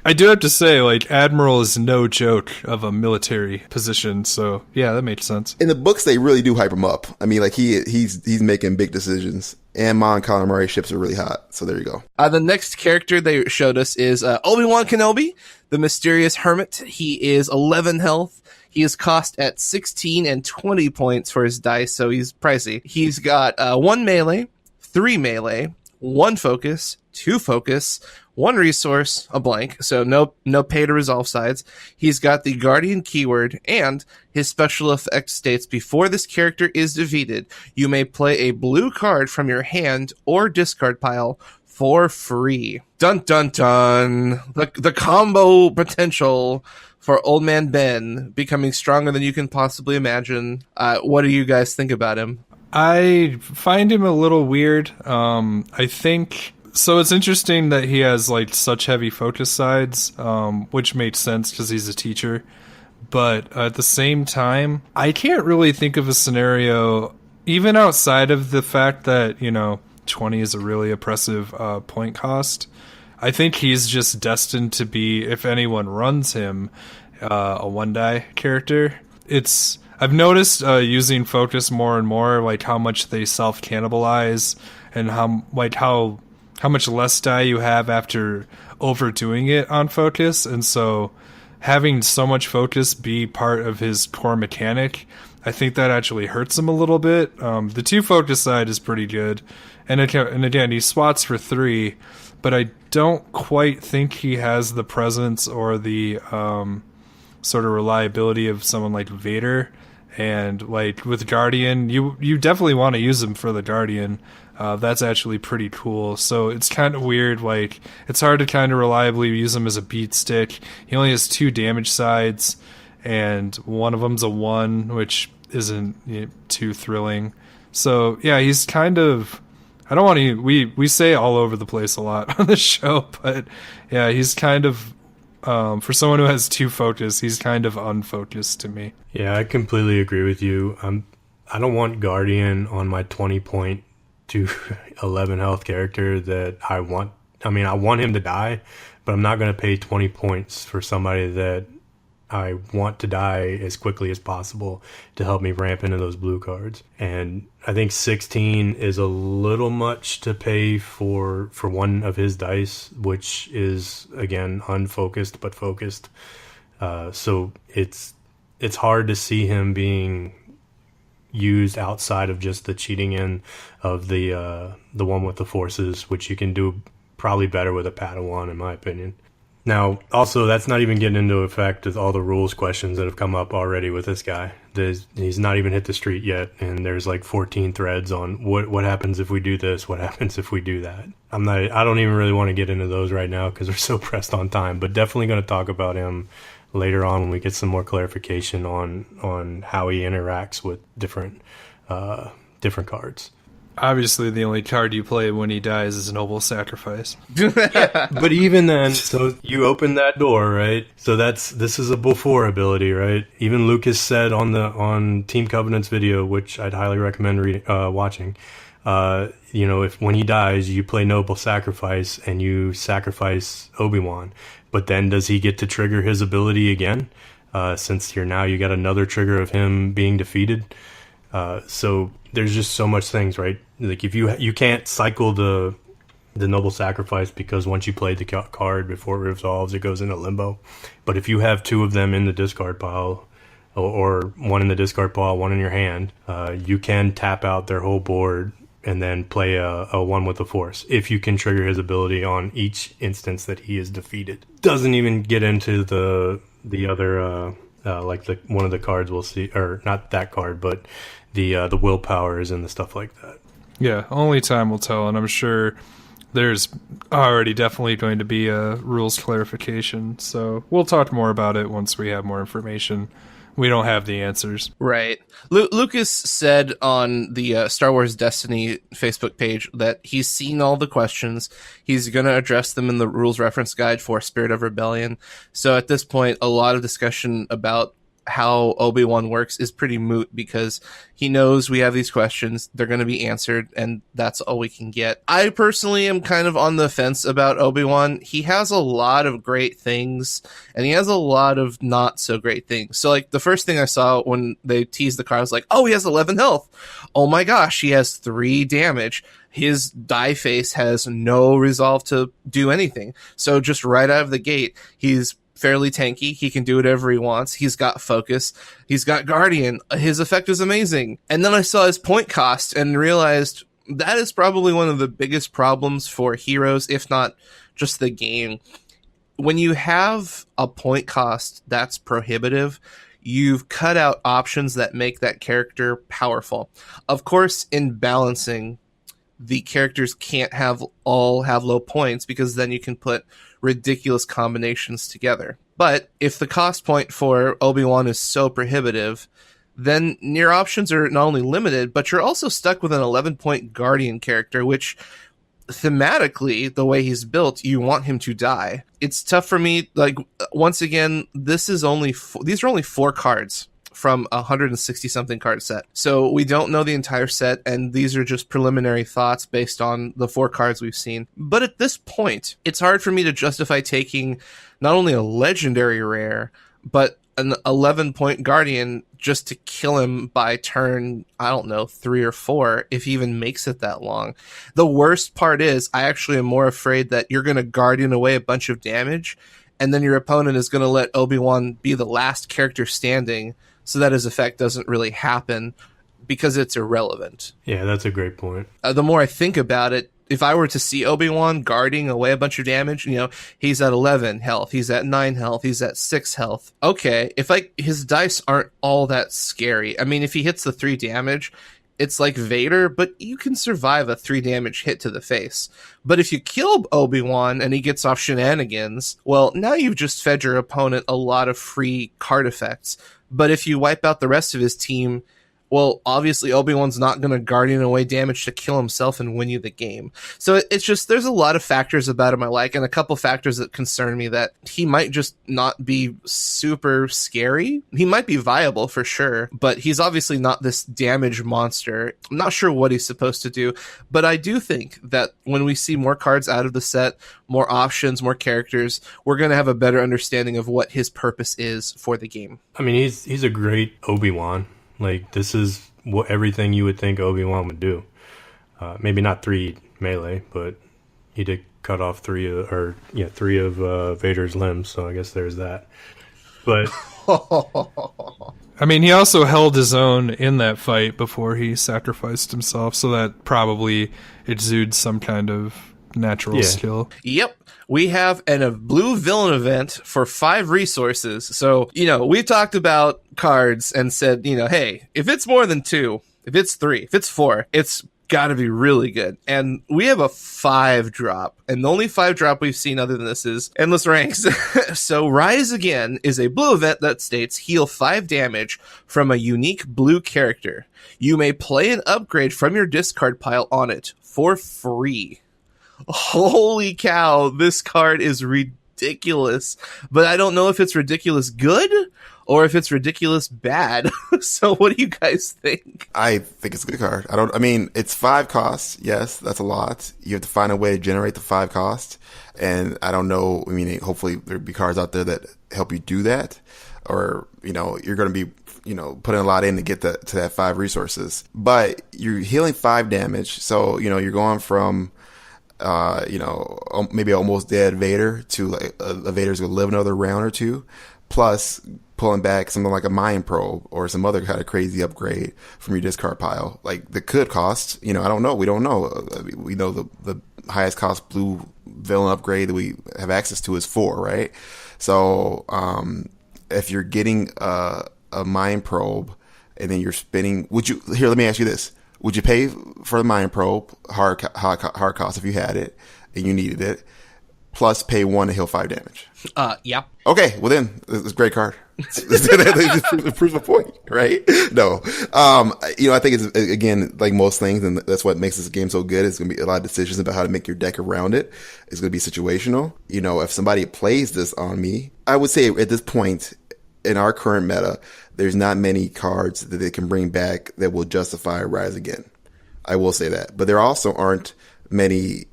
I do have to say, like, Admiral is no joke of a military position, so yeah, that makes sense. In the books, they really do hype him up. I mean, like he's making big decisions, and Mon Calamari ships are really hot. So there you go. The next character they showed us is Obi-Wan Kenobi, the mysterious hermit. He is 11 health. He is cost at 16 and 20 points for his dice, so he's pricey. He's got 1 melee, 3 melee, 1 focus, 2 focus, 1 resource, a blank, so no pay to resolve sides. He's got the Guardian keyword, and his special effect states before this character is defeated, you may play a blue card from your hand or discard pile for free. Dun dun dun! The combo potential for Old Man Ben becoming stronger than you can possibly imagine. What do you guys think about him? I find him a little weird. I think so. It's interesting that he has like such heavy focus sides, which makes sense because he's a teacher. But at the same time, I can't really think of a scenario, even outside of the fact that 20 is a really oppressive point cost. I think he's just destined to be, if anyone runs him, a 1-die character. I've noticed using focus more and more, like how much they self-cannibalize and how much less die you have after overdoing it on focus. And so having so much focus be part of his core mechanic, I think that actually hurts him a little bit. The 2 focus side is pretty good. And again, he swats for 3, but I don't quite think he has the presence or the sort of reliability of someone like Vader. And like with Guardian, you definitely want to use him for the Guardian. That's actually pretty cool. So it's kind of weird. Like it's hard to kind of reliably use him as a beat stick. He only has 2 damage sides, and one of them's a 1, which isn't too thrilling. So yeah, he's kind of. I don't want to. We say all over the place a lot on the show, but yeah, he's kind of. For someone who has 2 focus, he's kind of unfocused to me. Yeah, I completely agree with you. I don't want Guardian on my 20 point to 11 health character that I want. I mean, I want him to die, but I'm not going to pay 20 points for somebody that I want to die as quickly as possible to help me ramp into those blue cards. And I think 16 is a little much to pay for one of his dice, which is, again, unfocused but focused. So it's hard to see him being used outside of just the cheating in of the one with the forces, which you can do probably better with a Padawan, in my opinion. Now, also, that's not even getting into effect with all the rules questions that have come up already with this guy. He's not even hit the street yet, and there's like 14 threads on what happens if we do this, what happens if we do that. I don't even really want to get into those right now because we're so pressed on time, but definitely going to talk about him later on when we get some more clarification on how he interacts with different cards. Obviously, the only card you play when he dies is Noble Sacrifice. But even then, so you open that door, right? So this is a before ability, right? Even Lucas said on Team Covenant's video, which I'd highly recommend watching. If when he dies, you play Noble Sacrifice and you sacrifice Obi-Wan, but then does he get to trigger his ability again? Since you got another trigger of him being defeated. So there's just so much things, right? Like if you can't cycle the Noble Sacrifice because once you play the card before it resolves, it goes into limbo. But if you have two of them in the discard pile, or one in the discard pile, one in your hand, you can tap out their whole board and then play a one with the Force if you can trigger his ability on each instance that he is defeated. Doesn't even get into the other like one of the cards we'll see, or not that card, but the willpowers and the stuff like that. Yeah, only time will tell, and I'm sure there's already definitely going to be a rules clarification, so we'll talk more about it once we have more information. We don't have the answers. Right. Lucas said on the Star Wars Destiny Facebook page that he's seen all the questions. He's going to address them in the rules reference guide for Spirit of Rebellion. So at this point, a lot of discussion about how Obi-Wan works is pretty moot because he knows we have these questions. They're going to be answered, and that's all we can get. I personally am kind of on the fence about Obi-Wan. He has a lot of great things, and he has a lot of not so great things. So, like, the first thing I saw when they teased the card, I was like, oh, he has 11 health. Oh my gosh, he has 3 damage. His die face has no resolve to do anything. So just right out of the gate, he's fairly tanky. He can do whatever he wants. He's got focus. He's got Guardian. His effect is amazing. And then I saw his point cost and realized that is probably one of the biggest problems for heroes, if not just the game. When you have a point cost that's prohibitive, you've cut out options that make that character powerful. Of course, in balancing, the characters can't all have low points because then you can put ridiculous combinations together. But if the cost point for Obi-Wan is so prohibitive, then your options are not only limited, but you're also stuck with an 11-point Guardian character, which thematically, the way he's built, you want him to die. It's tough for me. Like, once again, these are only 4 cards from a 160-something card set. So we don't know the entire set, and these are just preliminary thoughts based on the 4 cards we've seen. But at this point, it's hard for me to justify taking not only a legendary rare, but an 11-point Guardian just to kill him by turn, 3 or 4, if he even makes it that long. The worst part is, I actually am more afraid that you're going to Guardian away a bunch of damage, and then your opponent is going to let Obi-Wan be the last character standing, so that his effect doesn't really happen because it's irrelevant. Yeah, that's a great point. The more I think about it, if I were to see Obi-Wan guarding away a bunch of damage, he's at 11 health, he's at 9 health, he's at 6 health. Okay, if his dice aren't all that scary. I mean, if he hits the 3 damage, it's like Vader, but you can survive a 3 damage hit to the face. But if you kill Obi-Wan and he gets off shenanigans, well, now you've just fed your opponent a lot of free card effects. But if you wipe out the rest of his team, well, obviously Obi-Wan's not going to Guardian away damage to kill himself and win you the game. So it's just, there's a lot of factors about him I like, and a couple factors that concern me that he might just not be super scary. He might be viable for sure, but he's obviously not this damage monster. I'm not sure what he's supposed to do, but I do think that when we see more cards out of the set, more options, more characters, we're going to have a better understanding of what his purpose is for the game. I mean, he's a great Obi-Wan. Like, this is what everything you would think Obi-Wan would do. Maybe not 3 melee, but he did cut off 3 of Vader's limbs, so I guess there's that. But I mean, he also held his own in that fight before he sacrificed himself, so that probably exudes some kind of natural skill. Yep. We have a blue villain event for 5 resources. So, we've talked about cards and said, hey, if it's more than 2, if it's 3, if it's 4, it's gotta be really good. And we have a 5-drop, and the only 5-drop we've seen other than this is Endless Ranks. So Rise Again is a blue event that states heal 5 damage from a unique blue character. You may play an upgrade from your discard pile on it for free. Holy cow, this card is ridiculous. But I don't know if it's ridiculous good or if it's ridiculous bad. So what do you guys think? I think it's a good card. I mean, it's 5 costs. Yes, that's a lot. You have to find a way to generate the 5 cost. And I don't know. I mean, hopefully there'll be cards out there that help you do that. Or, you're going to be, putting a lot in to get to that 5 resources. But you're healing 5 damage. So, you're going from, maybe almost dead Vader to like a Vader's going to live another round or two. Plus pulling back something like a Mind Probe or some other kind of crazy upgrade from your discard pile. Like the could cost, I don't know. We don't know. We know the highest cost blue villain upgrade that we have access to is 4, right? So, if you're getting a Mind Probe and then you're spinning, let me ask you this. Would you pay for the Mind Probe, hard cost if you had it and you needed it, plus pay 1 to heal 5 damage? Yeah. Okay, well then, it's a great card. It proves my point, right? No. I think it's, again, like most things, and that's what makes this game so good, it's going to be a lot of decisions about how to make your deck around it. It's going to be situational. If somebody plays this on me, I would say at this point, in our current meta, there's not many cards that they can bring back that will justify Rise Again. I will say that. But there also aren't many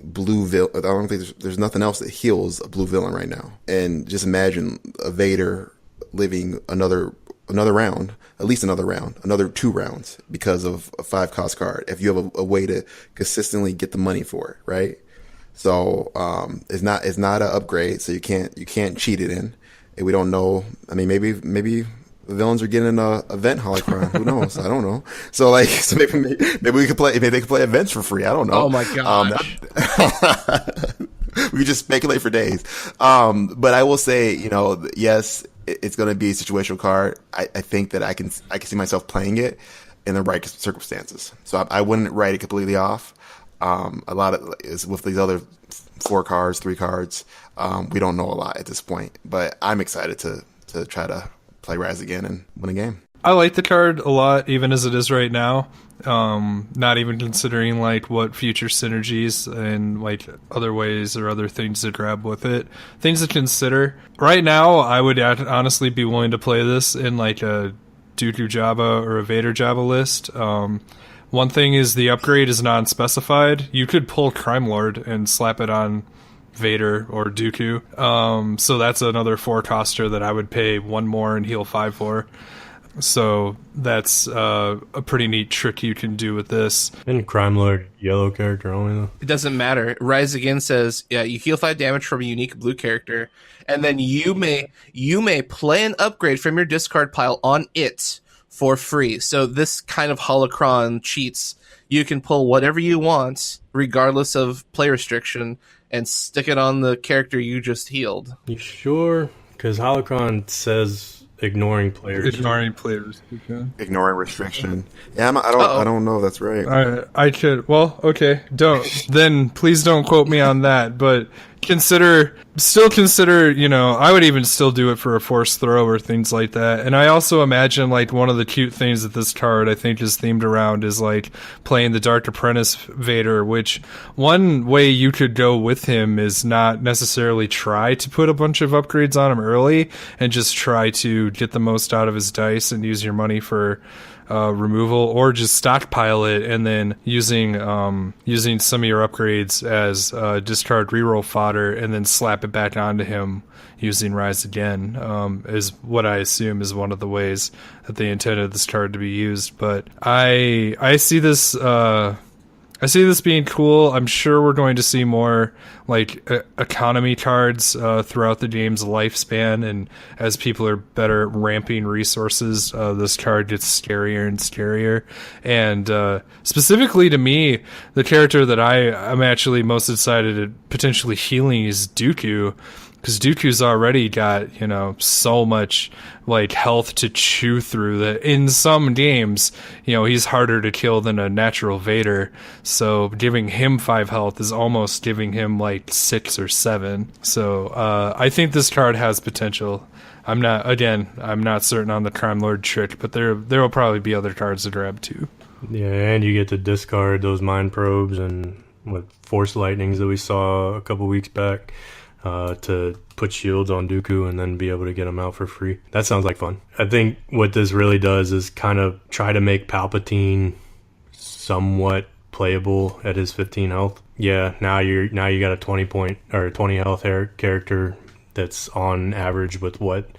blue villain. I don't think there's nothing else that heals a blue villain right now. And just imagine a Vader living another round, at least another 2 rounds because of a 5 cost card. If you have a way to consistently get the money for it, right? So it's not an upgrade, so you can't cheat it in. And we don't know. I mean, maybe the villains are getting an event holocron. Who knows? I don't know. So maybe we could play. Maybe they could play events for free. I don't know. Oh my gosh. We could just speculate for days. But I will say, yes, it's going to be a situational card. I think that I can see myself playing it in the right circumstances. So I wouldn't write it completely off. A lot of is with these other 4 cards, 3 cards. We don't know a lot at this point, but I'm excited to try to play Rise Again and win a game. I like the card a lot, even as it is right now. Not even considering like what future synergies and like other ways or other things to grab with it. Things to consider. Right now, I would honestly be willing to play this in like a Dooku Jabba or a Vader Jabba list. One thing is the upgrade is non-specified. You could pull Crime Lord and slap it on Vader or Dooku. So that's another 4-coster that I would pay 1 more and heal 5 for. So that's a pretty neat trick you can do with this. And Crime Lord yellow character only though? It doesn't matter. Rise Again says, yeah, you heal 5 damage from a unique blue character, and then you may play an upgrade from your discard pile on it for free. So this kind of holocron cheats. You can pull whatever you want, regardless of play restriction, and stick it on the character you just healed. You sure? Because holocron says ignoring players. Ignoring players. Okay. Ignoring restriction. Yeah, I don't know if that's right. I could. Well, okay. Then please don't quote me on that. But still consider. I would even still do it for a forced throw or things like that. And I also imagine like one of the cute things that this card I think is themed around is like playing the Dark Apprentice Vader. Which one way you could go with him is not necessarily try to put a bunch of upgrades on him early and just try to get the most out of his dice and use your money for removal, or just stockpile it and then using some of your upgrades as discard reroll fodder and then slap it back onto him using Rise Again, is what I assume is one of the ways that they intended this card to be used. But I see this being cool. I'm sure we're going to see more like economy cards throughout the game's lifespan, and as people are better at ramping resources, this card gets scarier and scarier. And specifically to me, the character that I'm actually most excited at potentially healing is Dooku. because Dooku's already got, so much like health to chew through that in some games, he's harder to kill than a natural Vader. So giving him 5 health is almost giving him like 6 or 7. So I think this card has potential. I'm not certain on the Crime Lord trick, but there will probably be other cards to grab too. Yeah, and you get to discard those mind probes and Force Lightnings that we saw a couple weeks back to put shields on Dooku and then be able to get them out for free. That sounds like fun. I think what this really does is kind of try to make Palpatine somewhat playable at his 15 health. Yeah, now you got a 20 health character that's on average with what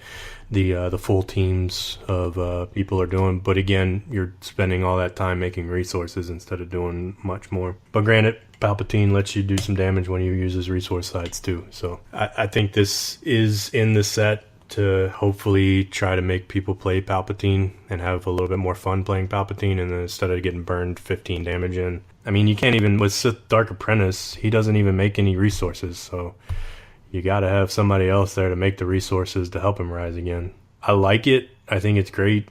the full teams of people are doing. But again, you're spending all that time making resources instead of doing much more. But granted, Palpatine lets you do some damage when you use his resource sites too. So I think this is in the set to hopefully try to make people play Palpatine and have a little bit more fun playing Palpatine, and then instead of getting burned 15 damage in. I mean, you can't even, with Sith Dark Apprentice, he doesn't even make any resources, so you got to have somebody else there to make the resources to help him rise again. I like it. I think it's great.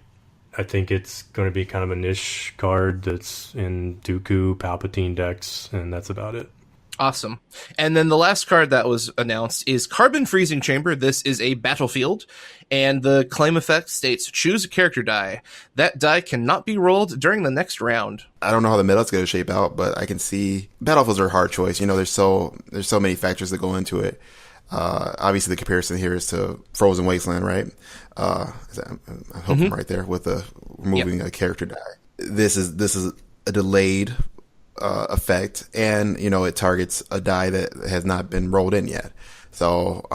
I think it's going to be kind of a niche card that's in Dooku, Palpatine decks, and that's about it. Awesome. And then the last card that was announced is Carbon Freezing Chamber. This is a battlefield, and the claim effect states, choose a character die. That die cannot be rolled during the next round. I don't know how the meta's going to shape out, but I can see battlefields are a hard choice. There's so many factors that go into it. Obviously, the comparison here is to Frozen Wasteland, right? I hope I'm right there with removing a character die. This is a delayed effect, and it targets a die that has not been rolled in yet. So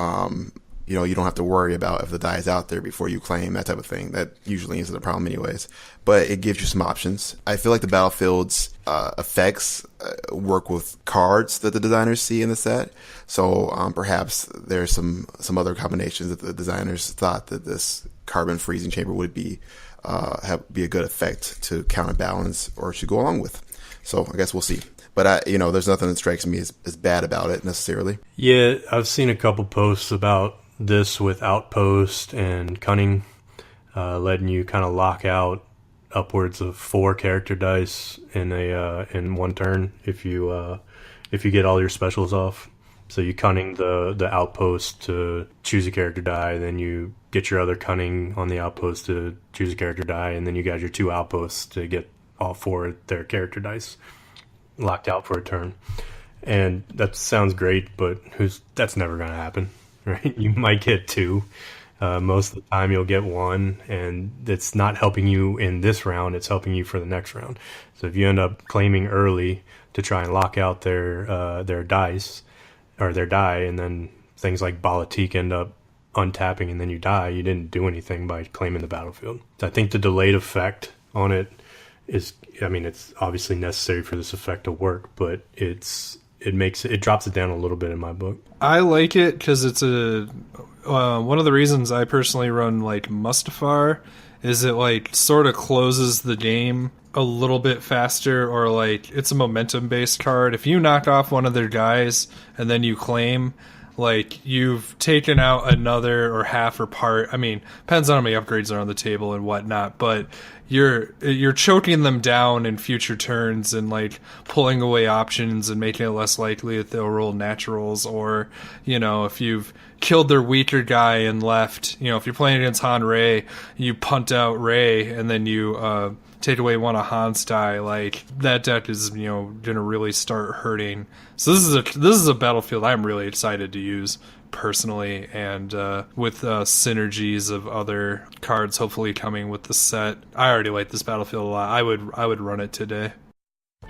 you don't have to worry about if the die is out there before you claim, that type of thing. That usually isn't a problem anyways. But it gives you some options. I feel like the Battlefield's effects work with cards that the designers see in the set. So perhaps there's some other combinations that the designers thought that this Carbon Freezing Chamber would be a good effect to counterbalance or to go along with. So I guess we'll see. But there's nothing that strikes me as bad about it necessarily. Yeah, I've seen a couple posts about this with Outpost and Cunning, letting you kind of lock out upwards of 4 character dice in one turn if you get all your specials off. So you Cunning the Outpost to choose a character die, then you get your other Cunning on the Outpost to choose a character die, and then you got your 2 Outposts to get all 4 of their character dice locked out for a turn. And that sounds great, but that's never going to happen, right? You might get 2. Most of the time you'll get 1, and it's not helping you in this round, it's helping you for the next round. So if you end up claiming early to try and lock out their dice or their die, and then things like Balatik end up untapping and then you die, you didn't do anything by claiming the battlefield. So I think the delayed effect on it is, it's obviously necessary for this effect to work, but it drops it down a little bit in my book. I like it because it's one of the reasons I personally run like Mustafar is it like sort of closes the game a little bit faster, or like it's a momentum based card. If you knock off one of their guys and then you claim, like you've taken out another or half or part. Depends on how many upgrades are on the table and whatnot, but you're choking them down in future turns and like pulling away options and making it less likely that they'll roll naturals. Or if you've killed their weaker guy and left, if you're playing against Han Rey, you punt out Rey and then you take away one of Han's die, like that deck is gonna really start hurting. So this is a battlefield I'm really excited to use personally, and with synergies of other cards hopefully coming with the set. I already like this battlefield a lot. I would run it today.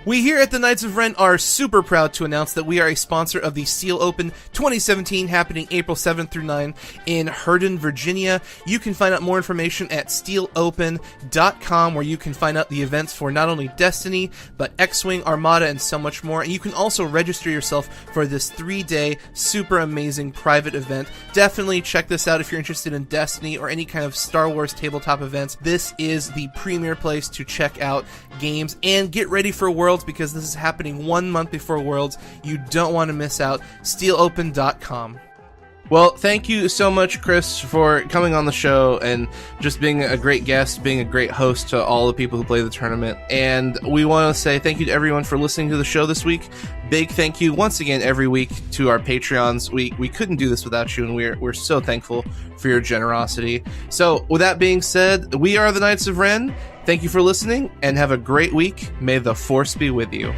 We here at the Knights of Ren are super proud to announce that we are a sponsor of the Steel Open 2017 happening April 7th through 9 in Herndon, Virginia. You can find out more information at steelopen.com, where you can find out the events for not only Destiny, but X-Wing, Armada, and so much more. And you can also register yourself for this 3-day super amazing private event. Definitely check this out if you're interested in Destiny or any kind of Star Wars tabletop events. This is the premier place to check out games and get ready for Worlds, because this is happening 1 month before Worlds. You don't want to miss out. SteelOpen.com. Well, thank you so much, Chris, for coming on the show and just being a great guest, being a great host to all the people who play the tournament. And we want to say thank you to everyone for listening to the show this week. Big thank you once again every week to our Patreons. We couldn't do this without you, and we're so thankful for your generosity. So, with that being said, we are the Knights of Ren. Thank you for listening, and have a great week. May the Force be with you.